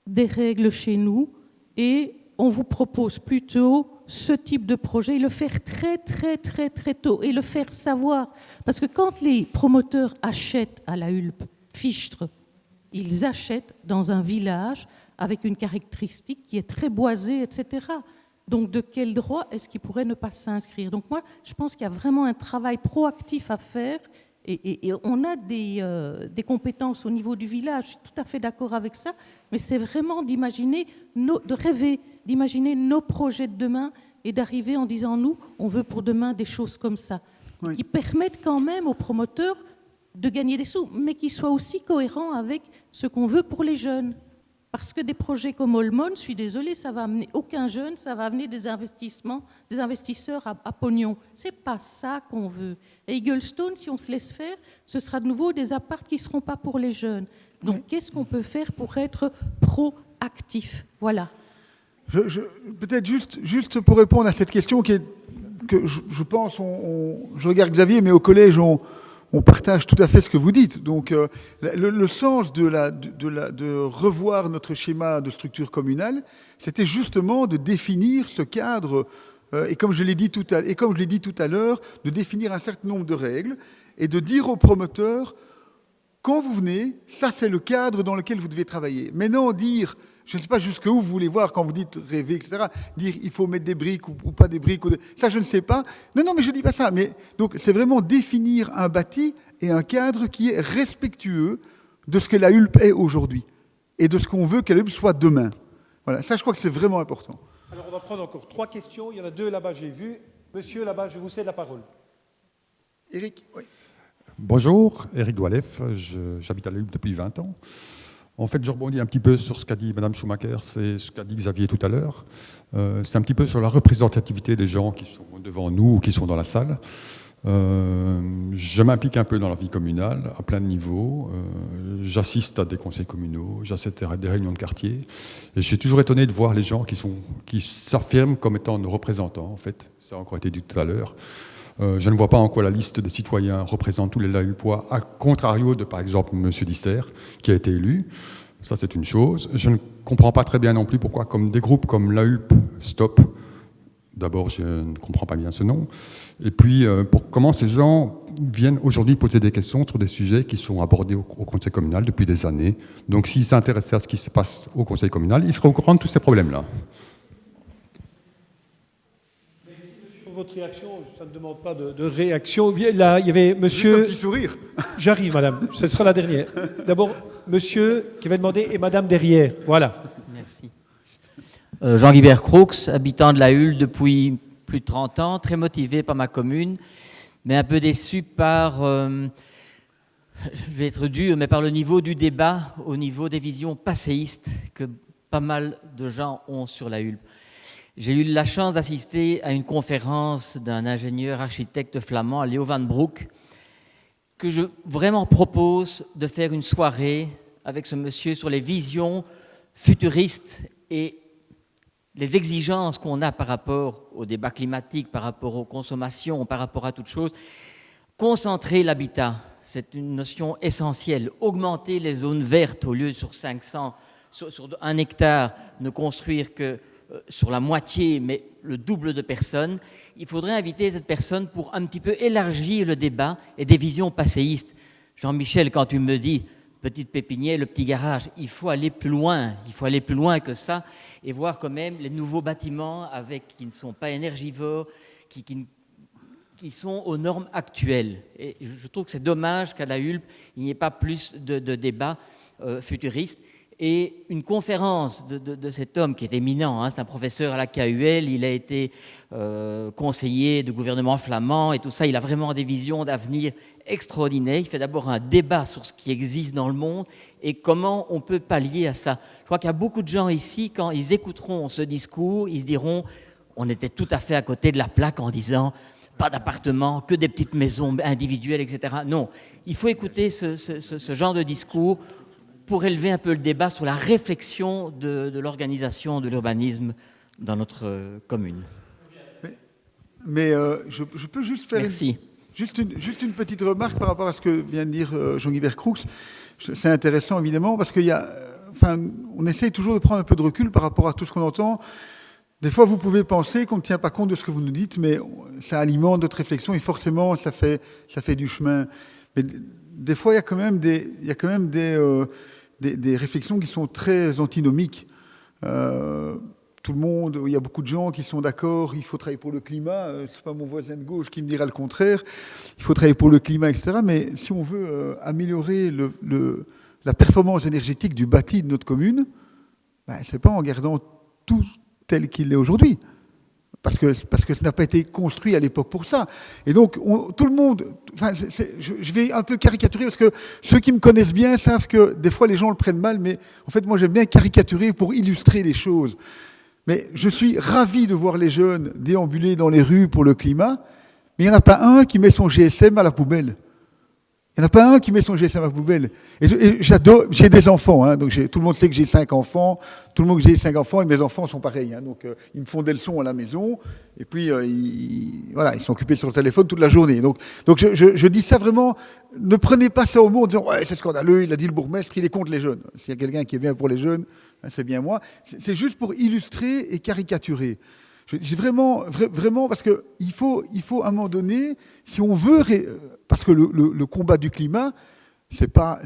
des règles chez nous et on vous propose plutôt ce type de projet », et le faire très tôt et le faire savoir. Parce que quand les promoteurs achètent à la Hulpe, Fichtre, ils achètent dans un village avec une caractéristique qui est très boisée, etc. Donc, de quel droit est-ce qu'il pourrait ne pas s'inscrire? Donc, moi, je pense qu'il y a vraiment un travail proactif à faire et on a des compétences au niveau du village, je suis tout à fait d'accord avec ça, mais c'est vraiment d'imaginer, de rêver, d'imaginer nos projets de demain et d'arriver en disant, nous, on veut pour demain des choses comme ça, oui, qui permettent quand même aux promoteurs de gagner des sous, mais qui soient aussi cohérents avec ce qu'on veut pour les jeunes. Parce que des projets comme Holmon, je suis désolée, ça va amener aucun jeune, ça va amener des investisseurs à pognon. C'est pas ça qu'on veut. Et Eaglestone, si on se laisse faire, ce sera de nouveau des apparts qui ne seront pas pour les jeunes. Donc, qu'est-ce qu'on peut faire pour être proactif? Voilà. Peut-être juste pour répondre à cette question que je pense, je regarde Xavier, mais au collège, on partage tout à fait ce que vous dites. Donc, le sens de revoir notre schéma de structure communale, c'était justement de définir ce cadre, et comme je l'ai dit tout à l'heure, de définir un certain nombre de règles et de dire aux promoteurs, quand vous venez, ça c'est le cadre dans lequel vous devez travailler. Maintenant, dire Je ne sais pas jusqu'où vous voulez voir quand vous dites rêver, etc. Dire il faut mettre des briques ou pas des briques. Ça, je ne sais pas. Non, mais je ne dis pas ça. Mais, donc, c'est vraiment définir un bâti et un cadre qui est respectueux de ce que la Hulpe est aujourd'hui et de ce qu'on veut que la Hulpe soit demain. Voilà, ça, je crois que c'est vraiment important. Alors, on va prendre encore 3 questions. Il y en a 2 là-bas, j'ai vu. Monsieur, là-bas, je vous cède la parole. Éric, oui. Bonjour, Éric Doualef, j'habite à la Hulpe depuis 20 ans. En fait, je rebondis un petit peu sur ce qu'a dit Mme Schumacher, c'est ce qu'a dit Xavier tout à l'heure. C'est un petit peu sur la représentativité des gens qui sont devant nous ou qui sont dans la salle. Je m'implique un peu dans la vie communale, à plein de niveaux. J'assiste à des conseils communaux, j'assiste à des réunions de quartier. Et je suis toujours étonné de voir les gens qui s'affirment comme étant nos représentants, en fait. Ça a encore été dit tout à l'heure. Je ne vois pas en quoi la liste des citoyens représente tous les Lahulpois, à contrario de, par exemple, M. Dister, qui a été élu. Ça, c'est une chose. Je ne comprends pas très bien non plus pourquoi, comme des groupes comme la Hulpe Stop, d'abord, je ne comprends pas bien ce nom, et puis comment ces gens viennent aujourd'hui poser des questions sur des sujets qui sont abordés au conseil communal depuis des années. Donc, s'ils s'intéressaient à ce qui se passe au conseil communal, ils seraient au courant de tous ces problèmes-là. Votre réaction, ça ne demande pas de réaction. Là, il y avait monsieur... Juste un petit sourire. J'arrive, madame. Ce sera la dernière. D'abord, monsieur qui va demander et madame derrière. Voilà. Merci. Jean-Guibert Croux, habitant de la Hulpe depuis plus de 30 ans, très motivé par ma commune, mais un peu déçu par, je vais être dur, mais par le niveau du débat, au niveau des visions passéistes que pas mal de gens ont sur la Hulpe. J'ai eu la chance d'assister à une conférence d'un ingénieur architecte flamand, Léo van Broek, que je vraiment propose de faire une soirée avec ce monsieur sur les visions futuristes et les exigences qu'on a par rapport au débat climatique, par rapport aux consommations, par rapport à toute chose. Concentrer l'habitat, c'est une notion essentielle. Augmenter les zones vertes au lieu sur 500, sur 1 hectare, ne construire que sur la moitié, mais le double de personnes, il faudrait inviter cette personne pour un petit peu élargir le débat et des visions passéistes. Jean-Michel, quand tu me dis petite pépinière, le petit garage, il faut aller plus loin que ça et voir quand même les nouveaux bâtiments qui ne sont pas énergivores, qui sont aux normes actuelles. Et je trouve que c'est dommage qu'à la Hulpe, il n'y ait pas plus de débats futuristes. Et une conférence de cet homme qui est éminent, hein, c'est un professeur à la KUL, il a été conseiller du gouvernement flamand et tout ça, il a vraiment des visions d'avenir extraordinaires. Il fait d'abord un débat sur ce qui existe dans le monde et comment on peut pallier à ça. Je crois qu'il y a beaucoup de gens ici, quand ils écouteront ce discours, ils se diront, on était tout à fait à côté de la plaque en disant pas d'appartements, que des petites maisons individuelles, etc. Non, il faut écouter ce genre de discours pour élever un peu le débat sur la réflexion de l'organisation de l'urbanisme dans notre commune. Mais je peux juste faire juste une petite remarque par rapport à ce que vient de dire Jean-Guibert Croux. C'est intéressant, évidemment, parce on essaye toujours de prendre un peu de recul par rapport à tout ce qu'on entend. Des fois, vous pouvez penser qu'on ne tient pas compte de ce que vous nous dites, mais ça alimente notre réflexion et forcément, ça fait du chemin. Mais des fois, il y a quand même des réflexions qui sont très antinomiques. Tout le monde, il y a beaucoup de gens qui sont d'accord, il faut travailler pour le climat, c'est pas mon voisin de gauche qui me dira le contraire, il faut travailler pour le climat, etc. Mais si on veut améliorer la performance énergétique du bâti de notre commune, c'est pas en gardant tout tel qu'il est aujourd'hui. Parce que ça n'a pas été construit à l'époque pour ça. Et donc, tout le monde... je vais un peu caricaturer, parce que ceux qui me connaissent bien savent que des fois, les gens le prennent mal, mais en fait, moi, j'aime bien caricaturer pour illustrer les choses. Mais je suis ravi de voir les jeunes déambuler dans les rues pour le climat, mais il n'y en a pas un qui met son GSM à la poubelle. Il n'y en a pas un qui met son GSM à la poubelle. Et j'adore, j'ai des enfants, hein, donc tout le monde sait que j'ai 5 enfants, tout le monde que j'ai 5 enfants, et mes enfants sont pareils. Hein, donc ils me font des leçons à la maison, et puis ils sont occupés sur le téléphone toute la journée. Donc je dis ça vraiment, ne prenez pas ça au mot en disant « ouais, c'est scandaleux, il a dit le bourgmestre, il est contre les jeunes ». S'il y a quelqu'un qui est bien pour les jeunes, hein, c'est bien moi. C'est juste pour illustrer et caricaturer. J'ai vraiment, parce qu'il faut à un moment donné, si on veut... Parce que le combat du climat, c'est pas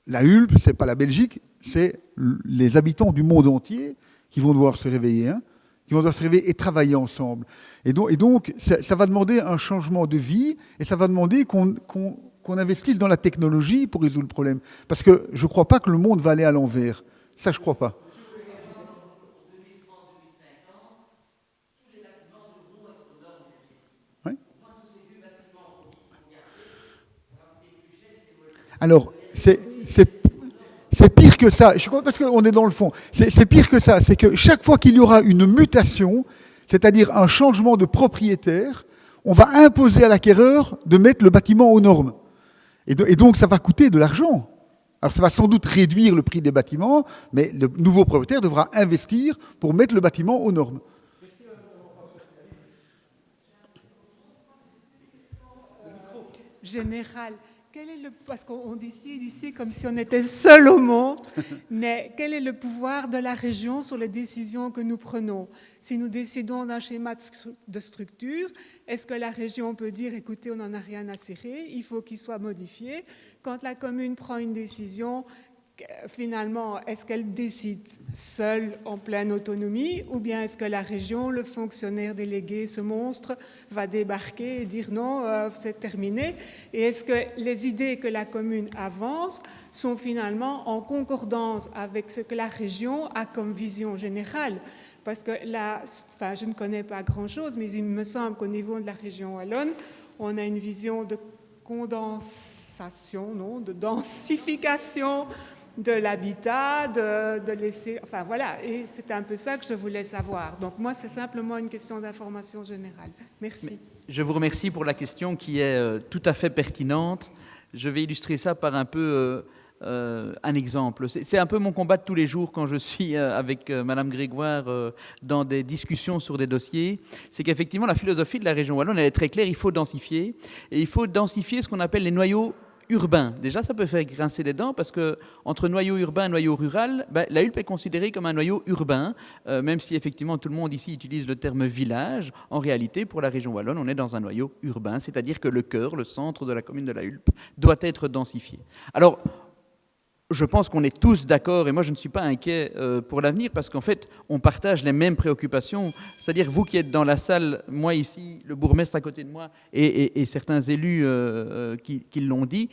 la Hulpe, c'est pas la Belgique, c'est les habitants du monde entier qui vont devoir se réveiller, hein, qui vont devoir se réveiller et travailler ensemble. Et donc ça va demander un changement de vie, et ça va demander qu'on investisse dans la technologie pour résoudre le problème. Parce que je ne crois pas que le monde va aller à l'envers. Ça, je ne crois pas. Oui. Alors, c'est pire que ça. Je crois parce qu'on est dans le fond. C'est pire que ça. C'est que chaque fois qu'il y aura une mutation, c'est-à-dire un changement de propriétaire, on va imposer à l'acquéreur de mettre le bâtiment aux normes. Et donc, ça va coûter de l'argent. Alors, ça va sans doute réduire le prix des bâtiments, mais le nouveau propriétaire devra investir pour mettre le bâtiment aux normes. Général, parce qu'on décide ici comme si on était seul au monde, mais quel est le pouvoir de la région sur les décisions que nous prenons? Si nous décidons d'un schéma de structure, est-ce que la région peut dire, écoutez, on n'en a rien à cirer, il faut qu'il soit modifié? Quand la commune prend une décision, finalement, est-ce qu'elle décide seule en pleine autonomie, ou bien est-ce que la région, le fonctionnaire délégué, ce monstre, va débarquer et dire non, c'est terminé? Et est-ce que les idées que la commune avance sont finalement en concordance avec ce que la région a comme vision générale? Parce que là, enfin, je ne connais pas grand-chose, mais il me semble qu'au niveau de la région wallonne, on a une vision de condensation, non, de densification de l'habitat, de laisser... Enfin, voilà, et c'est un peu ça que je voulais savoir. Donc, moi, c'est simplement une question d'information générale. Merci. Je vous remercie pour la question qui est tout à fait pertinente. Je vais illustrer ça par un peu un exemple. C'est un peu mon combat de tous les jours quand je suis avec Madame Grégoire dans des discussions sur des dossiers. C'est qu'effectivement, la philosophie de la région wallonne, elle est très claire, il faut densifier. Et il faut densifier ce qu'on appelle les noyaux urbain. Déjà, ça peut faire grincer des dents parce que entre noyau urbain et noyau rural, la Hulpe est considérée comme un noyau urbain, même si effectivement tout le monde ici utilise le terme village. En réalité, pour la région wallonne, on est dans un noyau urbain, c'est-à-dire que le cœur, le centre de la commune de la Hulpe, doit être densifié. Alors, je pense qu'on est tous d'accord, et moi je ne suis pas inquiet pour l'avenir, parce qu'en fait, on partage les mêmes préoccupations. C'est-à-dire, vous qui êtes dans la salle, moi ici, le bourgmestre à côté de moi, et certains élus qui l'ont dit,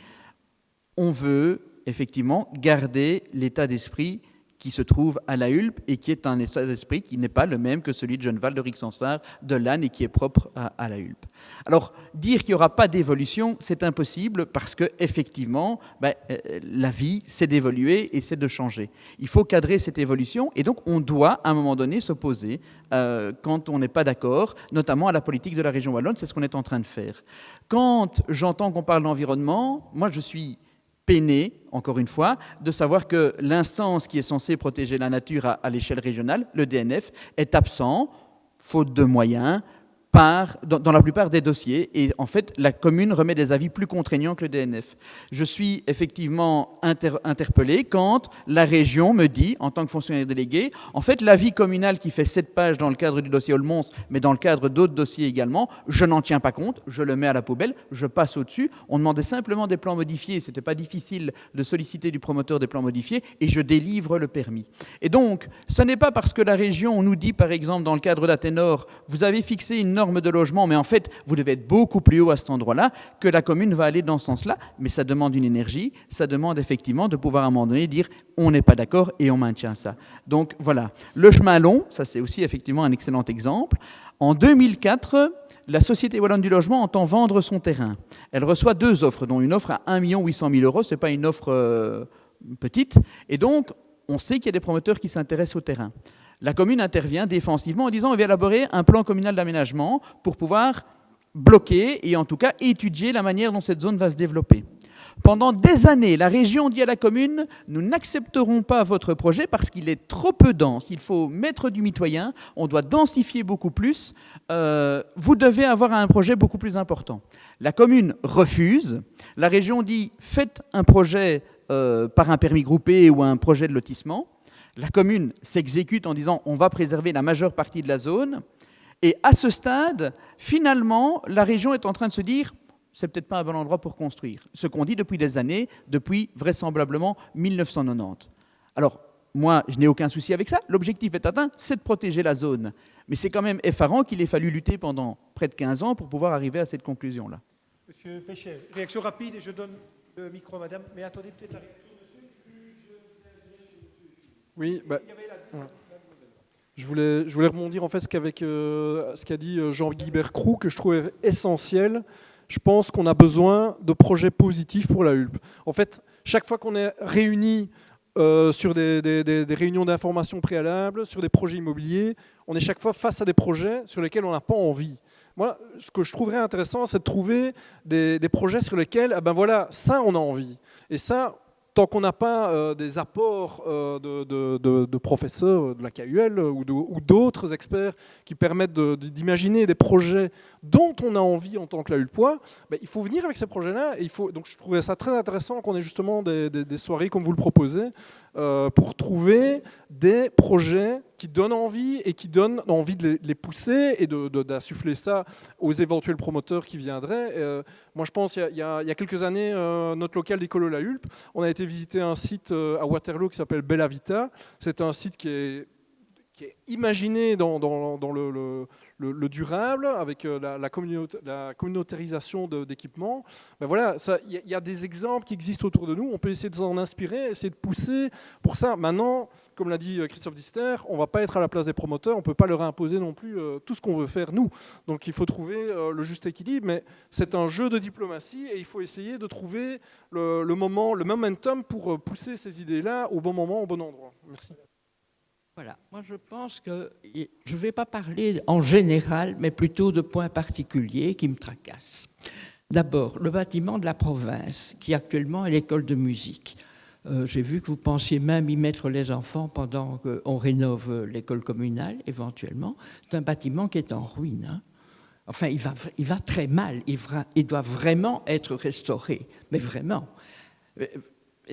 on veut effectivement garder l'état d'esprit qui se trouve à la Hulpe et qui est un état d'esprit qui n'est pas le même que celui de Genneval, de Rixensart, de Lannes et qui est propre à la Hulpe. Alors, dire qu'il n'y aura pas d'évolution, c'est impossible parce que effectivement, la vie, c'est d'évoluer et c'est de changer. Il faut cadrer cette évolution et donc on doit, à un moment donné, s'opposer quand on n'est pas d'accord, notamment à la politique de la région wallonne, c'est ce qu'on est en train de faire. Quand j'entends qu'on parle d'environnement, moi je suis peiné, encore une fois, de savoir que l'instance qui est censée protéger la nature à l'échelle régionale, le DNF, est absent, faute de moyens, dans la plupart des dossiers. Et en fait, la commune remet des avis plus contraignants que le DNF. Je suis effectivement interpellé quand la région me dit, en tant que fonctionnaire délégué, en fait, l'avis communal qui fait 7 pages dans le cadre du dossier Olmons, mais dans le cadre d'autres dossiers également, je n'en tiens pas compte, je le mets à la poubelle, je passe au-dessus. On demandait simplement des plans modifiés, c'était pas difficile de solliciter du promoteur des plans modifiés, et je délivre le permis. Et donc, ce n'est pas parce que la région nous dit, par exemple, dans le cadre d'Athénor, vous avez fixé une norme de logement, mais en fait, vous devez être beaucoup plus haut à cet endroit-là, que la commune va aller dans ce sens-là, mais ça demande une énergie, ça demande effectivement de pouvoir à un moment donné dire on n'est pas d'accord et on maintient ça. Donc voilà, le chemin long, ça c'est aussi effectivement un excellent exemple. En 2004, la Société Wallonne du Logement entend vendre son terrain. Elle reçoit 2 offres, dont une offre à 1 800 000 €, ce n'est pas une offre petite, et donc on sait qu'il y a des promoteurs qui s'intéressent au terrain. La commune intervient défensivement en disant on va élaborer un plan communal d'aménagement pour pouvoir bloquer et en tout cas étudier la manière dont cette zone va se développer. Pendant des années, la région dit à la commune nous n'accepterons pas votre projet parce qu'il est trop peu dense, il faut mettre du mitoyen, on doit densifier beaucoup plus, vous devez avoir un projet beaucoup plus important. La commune refuse, la région dit faites un projet par un permis groupé ou un projet de lotissement. La commune s'exécute en disant on va préserver la majeure partie de la zone. Et à ce stade, finalement, la région est en train de se dire c'est peut-être pas un bon endroit pour construire. Ce qu'on dit depuis des années, depuis vraisemblablement 1990. Alors, moi, je n'ai aucun souci avec ça. L'objectif est atteint, c'est de protéger la zone. Mais c'est quand même effarant qu'il ait fallu lutter pendant près de 15 ans pour pouvoir arriver à cette conclusion-là. Monsieur Péchet, réaction rapide et je donne le micro à madame. Mais attendez peut-être la réaction, monsieur. Oui, je voulais rebondir en fait ce qu'a dit Jean-Guy Bercroux, que je trouvais essentiel. Je pense qu'on a besoin de projets positifs pour la Hulpe. En fait, chaque fois qu'on est réunis sur des réunions d'information préalables, sur des projets immobiliers, on est chaque fois face à des projets sur lesquels on n'a pas envie. Moi, ce que je trouverais intéressant, c'est de trouver des projets sur lesquels, ça, on a envie. Et ça, tant qu'on n'a pas des apports de professeurs de la KUL ou d'autres experts qui permettent d'imaginer des projets dont on a envie en tant que la Hulpois, il faut venir avec ces projets-là. Donc je trouvais ça très intéressant qu'on ait justement des soirées comme vous le proposez pour trouver des projets qui donnent envie et qui donnent envie de les pousser et d'insuffler ça aux éventuels promoteurs qui viendraient. Moi, je pense il y a quelques années, notre local d'Écolo La Hulpe, on a été visiter un site à Waterloo qui s'appelle Bella Vita. C'est un site qui est imaginé dans le durable, avec la communautarisation d'équipements. Voilà, il y a des exemples qui existent autour de nous. On peut essayer de s'en inspirer, essayer de pousser pour ça. Maintenant, comme l'a dit Christophe Dister, on ne va pas être à la place des promoteurs, on ne peut pas leur imposer non plus tout ce qu'on veut faire nous. Donc il faut trouver le juste équilibre, mais c'est un jeu de diplomatie et il faut essayer de trouver le momentum pour pousser ces idées-là au bon moment, au bon endroit. Merci. Voilà, moi je pense que je ne vais pas parler en général, mais plutôt de points particuliers qui me tracassent. D'abord, le bâtiment de la province, qui actuellement est l'école de musique. J'ai vu que vous pensiez même y mettre les enfants pendant qu'on rénove l'école communale, éventuellement. C'est un bâtiment qui est en ruine. Hein. Enfin, il va très mal. Il doit vraiment être restauré, mais vraiment.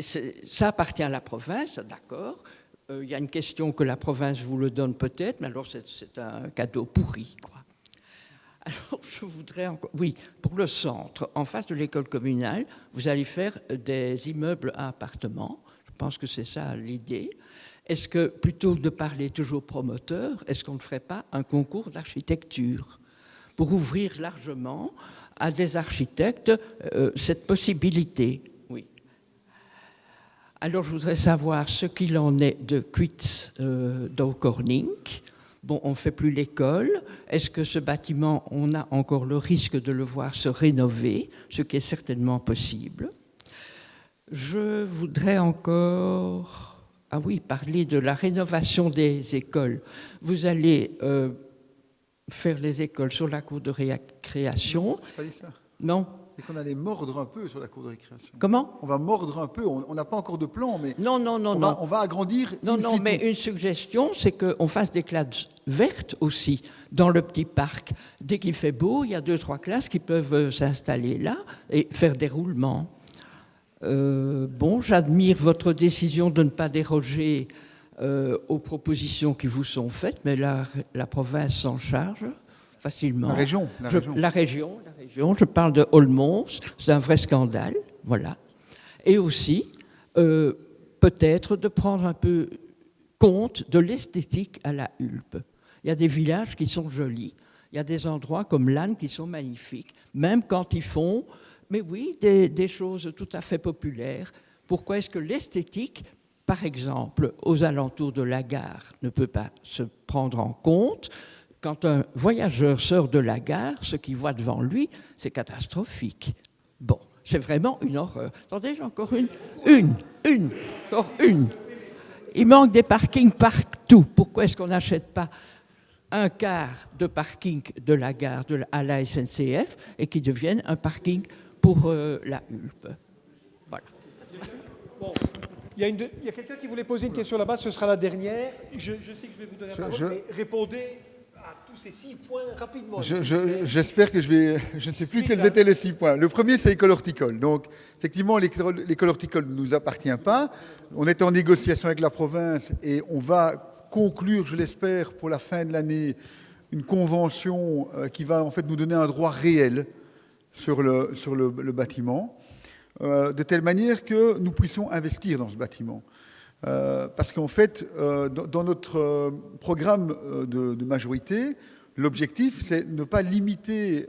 Ça appartient à la province, d'accord. Il y a une question que la province vous le donne peut-être, mais alors c'est un cadeau pourri, quoi. Alors, je voudrais encore... Oui, pour le centre, en face de l'école communale, vous allez faire des immeubles à appartements. Je pense que c'est ça l'idée. Est-ce que, plutôt que de parler toujours promoteur, est-ce qu'on ne ferait pas un concours d'architecture pour ouvrir largement à des architectes cette possibilité? Oui. Alors, je voudrais savoir ce qu'il en est de Kuit d'Aukorning. Bon, on ne fait plus l'école. Est-ce que ce bâtiment, on a encore le risque de le voir se rénover, ce qui est certainement possible? Je voudrais encore, parler de la rénovation des écoles. Vous allez faire les écoles sur la cour de récréation. Pas dit ça. Non. C'est qu'on allait mordre un peu sur la cour de récréation. Comment? On va mordre un peu. On n'a pas encore de plan, mais non. On va agrandir. Non, mais une suggestion, c'est qu'on fasse des classes vertes aussi dans le petit parc. Dès qu'il fait beau, il y a 2-3 classes qui peuvent s'installer là et faire des roulements. Bon, j'admire votre décision de ne pas déroger aux propositions qui vous sont faites, mais la province s'en charge facilement. La région. Je parle de Olmons, c'est un vrai scandale, voilà. Et aussi, peut-être de prendre un peu compte de l'esthétique à la Hulpe. Il y a des villages qui sont jolis, il y a des endroits comme Lannes qui sont magnifiques, même quand ils font, mais oui, des choses tout à fait populaires. Pourquoi est-ce que l'esthétique, par exemple, aux alentours de la gare, ne peut pas se prendre en compte? Quand un voyageur sort de la gare, ce qu'il voit devant lui, c'est catastrophique. Bon, c'est vraiment une horreur. Attendez, j'ai encore encore une. Il manque des parkings partout. Pourquoi est-ce qu'on n'achète pas un quart de parking de la gare à la SNCF et qui devienne un parking pour la Hulpe? Voilà. Bon. Il y a quelqu'un qui voulait poser une question là-bas, ce sera la dernière. Je sais que je vais vous donner la parole, mais répondez à tous ces 6 points rapidement. J'espère que je ne sais plus quels étaient les 6 points. Le premier, c'est l'école horticole. Donc, effectivement, l'école horticole ne nous appartient pas. On est en négociation avec la province et on va conclure, je l'espère, pour la fin de l'année, une convention qui va en fait nous donner un droit réel sur le bâtiment. De telle manière que nous puissions investir dans ce bâtiment. Parce qu'en fait, dans notre programme de majorité, l'objectif, c'est de ne pas limiter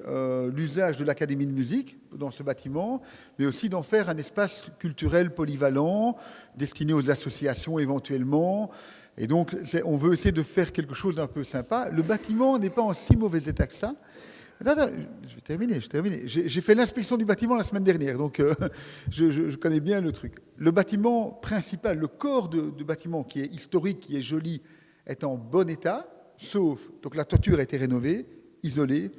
l'usage de l'Académie de musique dans ce bâtiment, mais aussi d'en faire un espace culturel polyvalent, destiné aux associations éventuellement. Et donc, on veut essayer de faire quelque chose d'un peu sympa. Le bâtiment n'est pas en si mauvais état que ça. Attends, je vais terminer. J'ai fait l'inspection du bâtiment la semaine dernière, donc je connais bien le truc. Le bâtiment principal, le corps de bâtiment qui est historique, qui est joli, est en bon état, sauf, donc la toiture a été rénovée, isolée.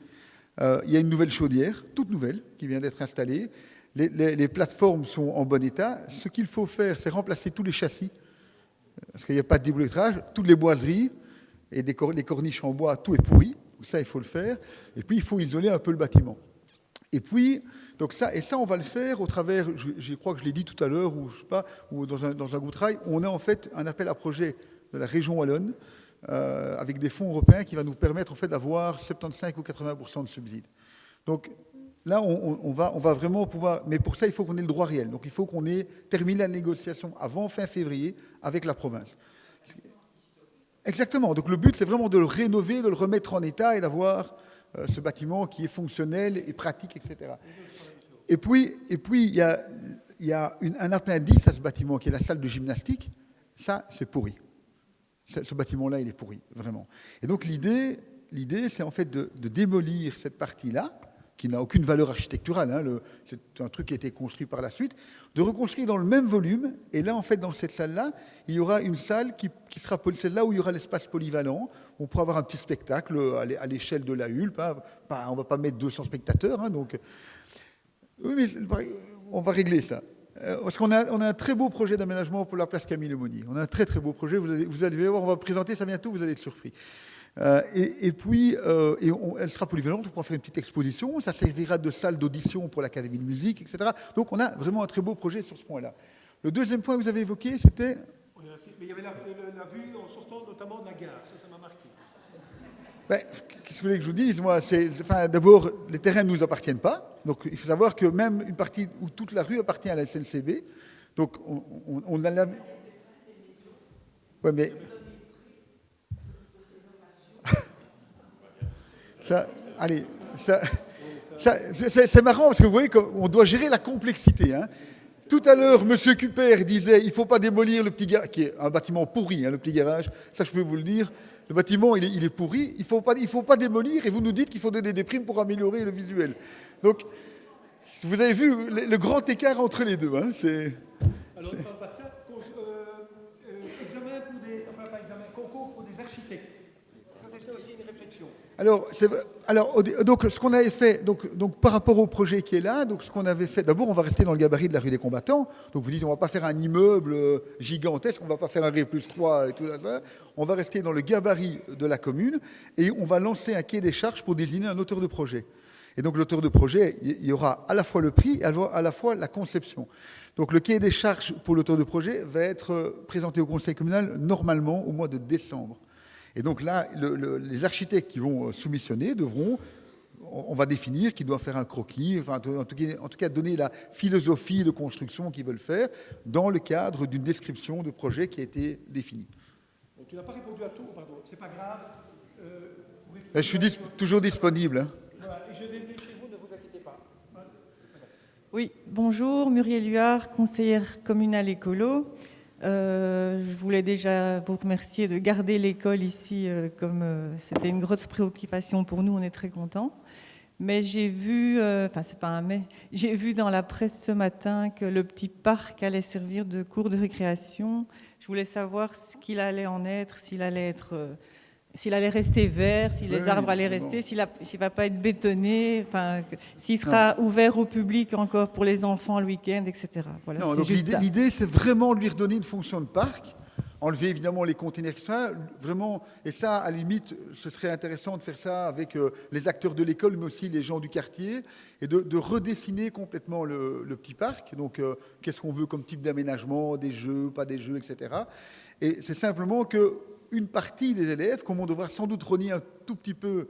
Il y a une nouvelle chaudière, toute nouvelle, qui vient d'être installée. Les plateformes sont en bon état. Ce qu'il faut faire, c'est remplacer tous les châssis, parce qu'il n'y a pas de déboulottage, toutes les boiseries et les corniches en bois, tout est pourri. Ça, il faut le faire. Et puis, il faut isoler un peu le bâtiment. Et puis, donc ça, on va le faire au travers, je crois que je l'ai dit tout à l'heure, ou je sais pas, ou dans un groupe de travail, on a en fait un appel à projet de la région wallonne, avec des fonds européens qui va nous permettre en fait d'avoir 75 ou 80% de subsides. Donc là, on va vraiment pouvoir, mais pour ça, il faut qu'on ait le droit réel. Donc il faut qu'on ait terminé la négociation avant fin février avec la province. Exactement. Donc le but, c'est vraiment de le rénover, de le remettre en état et d'avoir ce bâtiment qui est fonctionnel et pratique, etc. Et puis il y a un appendice à ce bâtiment qui est la salle de gymnastique. Ça, c'est pourri. Ce bâtiment-là, il est pourri, vraiment. Et donc l'idée, c'est en fait de démolir cette partie-là, qui n'a aucune valeur architecturale, hein, c'est un truc qui a été construit par la suite, de reconstruire dans le même volume, et là, en fait, dans cette salle-là, il y aura une salle qui sera celle-là où il y aura l'espace polyvalent, on pourra avoir un petit spectacle à l'échelle de la Hulpe, hein, on ne va pas mettre 200 spectateurs, hein, donc... Oui, mais on va régler ça. Parce qu'on a un très beau projet d'aménagement pour la place Camille Lemonnier. On a un très très beau projet, vous allez voir, on va présenter ça bientôt, vous allez être surpris. Et puis, elle sera polyvalente, on pourra faire une petite exposition, ça servira de salle d'audition pour l'Académie de musique, etc. Donc on a vraiment un très beau projet sur ce point-là. Le deuxième point que vous avez évoqué, c'était... Mais il y avait la vue en sortant notamment de la gare, ça m'a marqué. Ben, qu'est-ce que vous voulez que je vous dise? Moi, d'abord, les terrains ne nous appartiennent pas. Donc il faut savoir que même une partie où toute la rue appartient à la SNCB. Donc on a la... Ouais, mais... c'est marrant parce que vous voyez qu'on doit gérer la complexité. Hein. Tout à l'heure, M. Cuper disait il ne faut pas démolir le petit garage, qui est un bâtiment pourri, hein, le petit garage, ça je peux vous le dire. Le bâtiment, il est pourri, il ne faut pas démolir, et vous nous dites qu'il faut donner des primes pour améliorer le visuel. Donc, vous avez vu le grand écart entre les deux. Hein, alors, on ne parle pas de ça, concours pour des architectes. Ça, c'était aussi une réflexion. Donc, ce qu'on avait fait, donc par rapport au projet qui est là, donc ce qu'on avait fait, d'abord, on va rester dans le gabarit de la rue des Combattants. Donc, vous dites, on ne va pas faire un immeuble gigantesque, on ne va pas faire un R+3 et tout ça. On va rester dans le gabarit de la commune et on va lancer un cahier des charges pour désigner un auteur de projet. Et donc, l'auteur de projet, il y aura à la fois le prix et à la fois la conception. Donc, le cahier des charges pour l'auteur de projet va être présenté au conseil communal normalement au mois de décembre. Et donc là, les architectes qui vont soumissionner devront, on va définir qu'ils doivent faire un croquis, enfin, en tout cas donner la philosophie de construction qu'ils veulent faire dans le cadre d'une description de projet qui a été définie. Bon, tu n'as pas répondu à tout, pardon, c'est pas grave. Je suis toujours disponible. Hein. Voilà, et je vais venir chez vous, ne vous inquiétez pas. Oui, bonjour, Muriel Huard, conseillère communale écolo. Je voulais déjà vous remercier de garder l'école ici, comme c'était une grosse préoccupation pour nous, on est très contents. Mais j'ai vu, c'est pas un mais, j'ai vu dans la presse ce matin que le petit parc allait servir de cours de récréation. Je voulais savoir ce qu'il allait en être, s'il allait rester vert, si les arbres allaient rester, s'il ne va pas être bétonné, s'il sera ouvert au public encore pour les enfants le week-end, etc. Voilà, non, donc l'idée, c'est vraiment lui redonner une fonction de parc, enlever évidemment les containers qui sont là, vraiment, et ça, à la limite, ce serait intéressant de faire ça avec les acteurs de l'école, mais aussi les gens du quartier, et de redessiner complètement le petit parc. Donc, qu'est-ce qu'on veut comme type d'aménagement, des jeux, pas des jeux, etc. Et c'est simplement que une partie des élèves, comme on devra sans doute rogner un tout petit peu,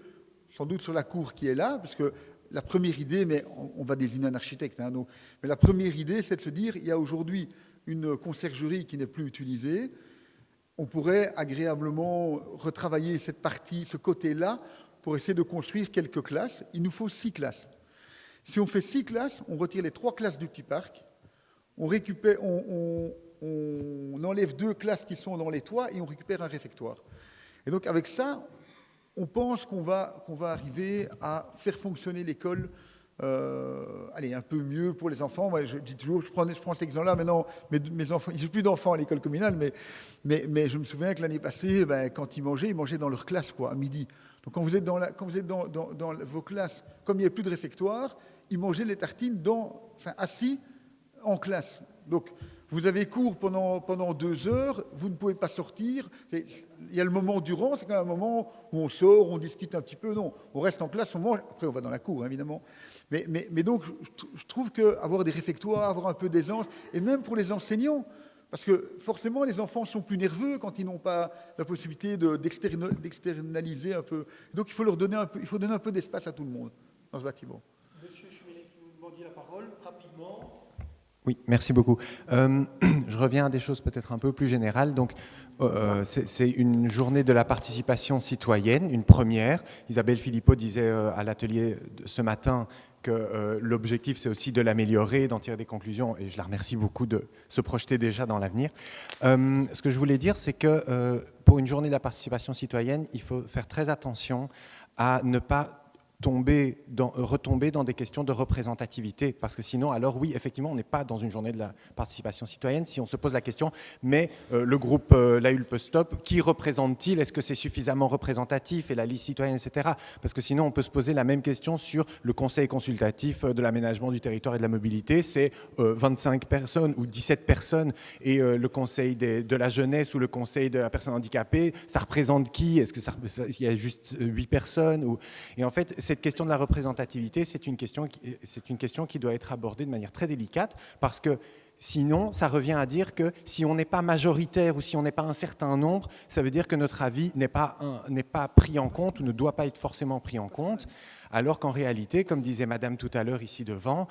sans doute sur la cour qui est là, parce que la première idée, mais on va désigner un architecte, hein, donc, mais la première idée, c'est de se dire, il y a aujourd'hui une conciergerie qui n'est plus utilisée, on pourrait agréablement retravailler cette partie, ce côté-là, pour essayer de construire quelques classes. Il nous faut 6 classes. Si on fait 6 classes, on retire les 3 classes du petit parc, on enlève 2 classes qui sont dans les toits et on récupère un réfectoire. Et donc avec ça, on pense qu'on va arriver à faire fonctionner l'école un peu mieux pour les enfants. Moi, je dis toujours, je prends cet exemple-là, maintenant, mes enfants, ils n'ont plus d'enfants à l'école communale, mais je me souviens que l'année passée, quand ils mangeaient dans leur classe, quoi, à midi. Donc quand vous êtes dans vos classes, comme il n'y a plus de réfectoire, ils mangeaient les tartines assis en classe. Donc vous avez cours pendant 2 heures, vous ne pouvez pas sortir. Il y a le moment durant, c'est quand même un moment où on sort, on discute un petit peu. Non, on reste en classe, on mange. Après, on va dans la cour, évidemment. Mais donc, je trouve qu'avoir des réfectoires, avoir un peu d'aisance, et même pour les enseignants, parce que forcément, les enfants sont plus nerveux quand ils n'ont pas la possibilité d'externaliser un peu. Donc, il faut donner un peu d'espace à tout le monde dans ce bâtiment. Monsieur Chuménis, vous me demandiez la parole rapidement. Oui, merci beaucoup. Je reviens à des choses peut-être un peu plus générales. Donc, c'est une journée de la participation citoyenne, une première. Isabelle Philippot disait à l'atelier ce matin que l'objectif, c'est aussi de l'améliorer, d'en tirer des conclusions, et je la remercie beaucoup de se projeter déjà dans l'avenir. Ce que je voulais dire, c'est que pour une journée de la participation citoyenne, il faut faire très attention à ne pas retomber dans des questions de représentativité, parce que sinon, alors oui, effectivement, on n'est pas dans une journée de la participation citoyenne si on se pose la question, mais le groupe La Hulpe Stop, qui représente-t-il? Est-ce que c'est suffisamment représentatif? Et la liste citoyenne, etc. Parce que sinon, on peut se poser la même question sur le conseil consultatif de l'aménagement du territoire et de la mobilité. C'est 25 personnes ou 17 personnes, et le conseil de la jeunesse ou le conseil de la personne handicapée, ça représente qui? Est-ce qu'il y a juste 8 personnes? Et en fait, cette question de la représentativité, c'est une question qui doit être abordée de manière très délicate, parce que sinon, ça revient à dire que si on n'est pas majoritaire ou si on n'est pas un certain nombre, ça veut dire que notre avis n'est pas pris en compte ou ne doit pas être forcément pris en compte, alors qu'en réalité, comme disait Madame tout à l'heure ici devant,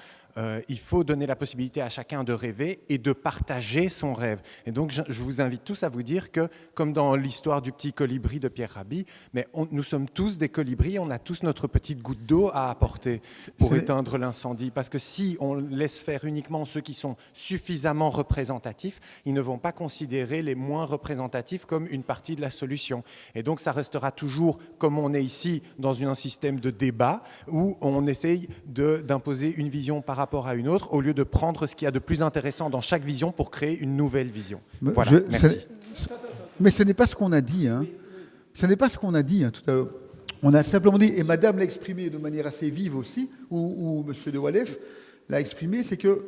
il faut donner la possibilité à chacun de rêver et de partager son rêve. Et donc, je vous invite tous à vous dire que, comme dans l'histoire du petit colibri de Pierre Rabhi, mais nous sommes tous des colibris, on a tous notre petite goutte d'eau à apporter pour éteindre l'incendie. Parce que si on laisse faire uniquement ceux qui sont suffisamment représentatifs, ils ne vont pas considérer les moins représentatifs comme une partie de la solution. Et donc, ça restera toujours, comme on est ici, dans un système de débat où on essaye d'imposer une vision par rapport à une autre, au lieu de prendre ce qu'il y a de plus intéressant dans chaque vision pour créer une nouvelle vision. Voilà, merci. Mais ce n'est pas ce qu'on a dit. Hein. Ce n'est pas ce qu'on a dit tout à l'heure. On a simplement dit, et Madame l'a exprimé de manière assez vive aussi, ou Monsieur de Walef l'a exprimé, c'est que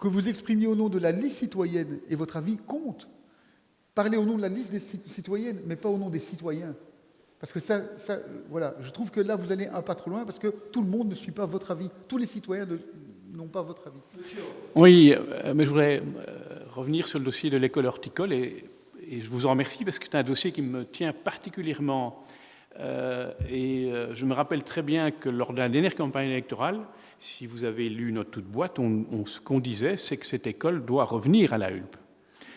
vous exprimiez au nom de la liste citoyenne, et votre avis compte. Parlez au nom de la liste des citoyennes, mais pas au nom des citoyens. Parce que voilà, je trouve que là, vous allez un pas trop loin, parce que tout le monde ne suit pas votre avis. Tous les citoyens n'ont pas votre avis. Oui, mais je voudrais revenir sur le dossier de l'école horticole, et je vous en remercie, parce que c'est un dossier qui me tient particulièrement. Je me rappelle très bien que lors de la dernière campagne électorale, si vous avez lu notre toute boîte, ce qu'on disait, c'est que cette école doit revenir à la Hulpe.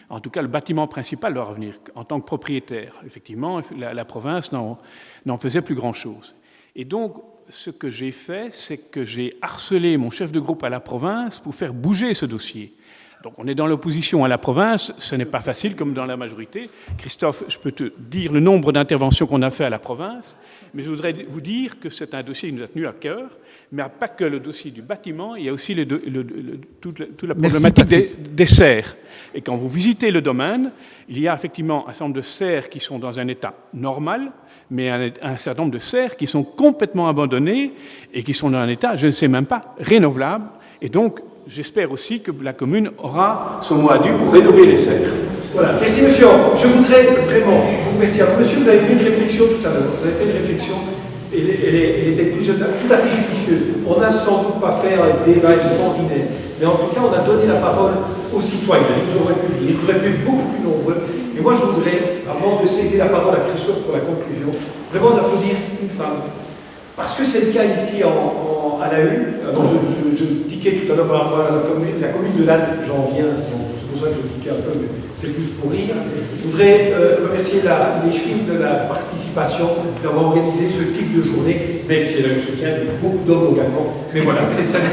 En tout cas, le bâtiment principal doit revenir en tant que propriétaire. Effectivement, la province n'en faisait plus grand-chose. Et donc, ce que j'ai fait, c'est que j'ai harcelé mon chef de groupe à la province pour faire bouger ce dossier. Donc, on est dans l'opposition à la province, ce n'est pas facile comme dans la majorité. Christophe, je peux te dire le nombre d'interventions qu'on a fait à la province, mais je voudrais vous dire que c'est un dossier qui nous a tenu à cœur, mais pas que le dossier du bâtiment, il y a aussi toute la problématique des serres. Et quand vous visitez le domaine, il y a effectivement un certain nombre de serres qui sont dans un état normal, mais un certain nombre de serres qui sont complètement abandonnées et qui sont dans un état, je ne sais même pas, rénovable. Et donc, j'espère aussi que la commune aura son mot à dire pour rénover les serres. Voilà. Merci, monsieur. Je voudrais vraiment vous remercier. Alors, monsieur, vous avez fait une réflexion tout à l'heure. Vous avez fait une réflexion, elle était tout à fait judicieuse. On n'a sans doute pas fait un débat extraordinaire, mais en tout cas, on a donné la parole aux citoyens. Ils auraient pu venir, ils auraient pu être beaucoup plus nombreux. Et moi, je voudrais, avant de céder la parole à Christophe pour la conclusion, vraiment d'applaudir une femme Parce que c'est le cas ici à la Hulpe. Je tiquais tout à l'heure par rapport à la commune de Lannes, j'en viens, c'est pour ça que je tiquais un peu, mais c'est plus pour rire. Je voudrais remercier les filles de la participation, d'avoir organisé ce type de journée, même si elle a eu le soutien de beaucoup d'hommes également. Mais voilà, c'est ça que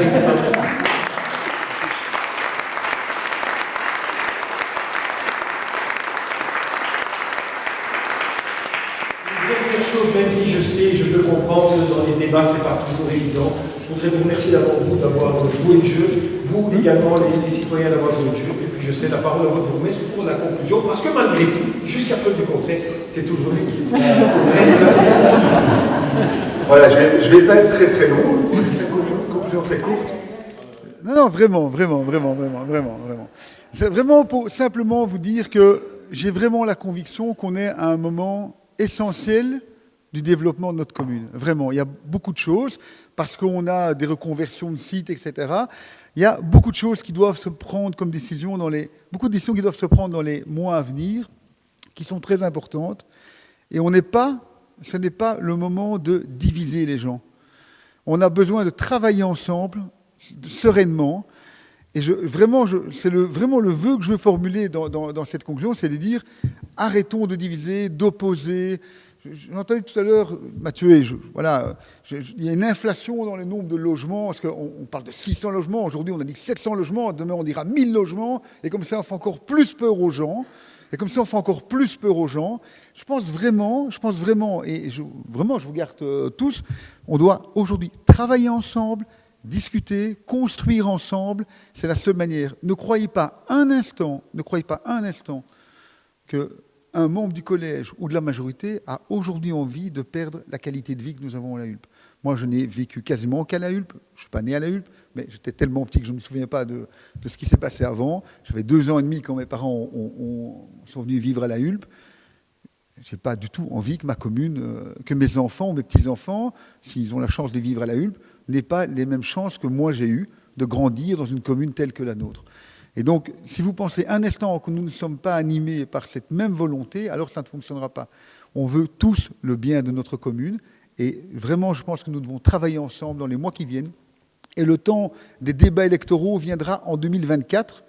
même si je sais, je peux comprendre que dans les débats, ce n'est pas toujours évident. Je voudrais vous remercier d'abord vous d'avoir joué le jeu, vous également les citoyens d'avoir joué le jeu, et puis je sais la parole à votre bourgmestre pour la conclusion, parce que malgré tout, jusqu'à preuve du contraire, c'est toujours lui qui Voilà, je vais pas être très très long, une conclusion très courte. Non, vraiment. C'est vraiment pour simplement vous dire que j'ai vraiment la conviction qu'on est à un moment essentiel du développement de notre commune. Vraiment, il y a beaucoup de choses, parce qu'on a des reconversions de sites, etc. Il y a beaucoup de choses qui doivent se prendre comme décisions beaucoup de décisions qui doivent se prendre dans les mois à venir, qui sont très importantes. Et ce n'est pas le moment de diviser les gens. On a besoin de travailler ensemble, sereinement. Et c'est vraiment le vœu que je veux formuler dans cette conclusion, c'est de dire arrêtons de diviser, d'opposer. J'entendais tout à l'heure, Mathieu, il y a une inflation dans le nombre de logements, parce qu'on parle de 600 logements, aujourd'hui on a dit 700 logements, demain on dira 1000 logements, et comme ça on fait encore plus peur aux gens. Je pense vraiment, et je vous garde tous, on doit aujourd'hui travailler ensemble, discuter, construire ensemble, c'est la seule manière. Ne croyez pas un instant qu'un membre du collège ou de la majorité a aujourd'hui envie de perdre la qualité de vie que nous avons à la Hulpe. Moi, je n'ai vécu quasiment qu'à la Hulpe. Je ne suis pas né à la Hulpe, mais j'étais tellement petit que je ne me souviens pas de ce qui s'est passé avant. J'avais 2 ans et demi quand mes parents sont venus vivre à la Hulpe. Je n'ai pas du tout envie que ma commune, que mes enfants ou mes petits-enfants, s'ils ont la chance de vivre à la Hulpe, n'aient pas les mêmes chances que moi j'ai eues de grandir dans une commune telle que la nôtre. Et donc, si vous pensez un instant que nous ne sommes pas animés par cette même volonté, alors ça ne fonctionnera pas. On veut tous le bien de notre commune, et vraiment, je pense que nous devons travailler ensemble dans les mois qui viennent. Et le temps des débats électoraux viendra en 2024,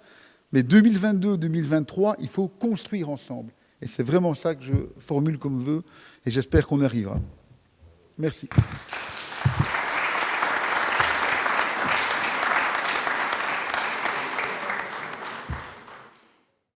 mais 2022-2023, il faut construire ensemble. Et c'est vraiment ça que je formule comme vœu, et j'espère qu'on y arrivera. Merci.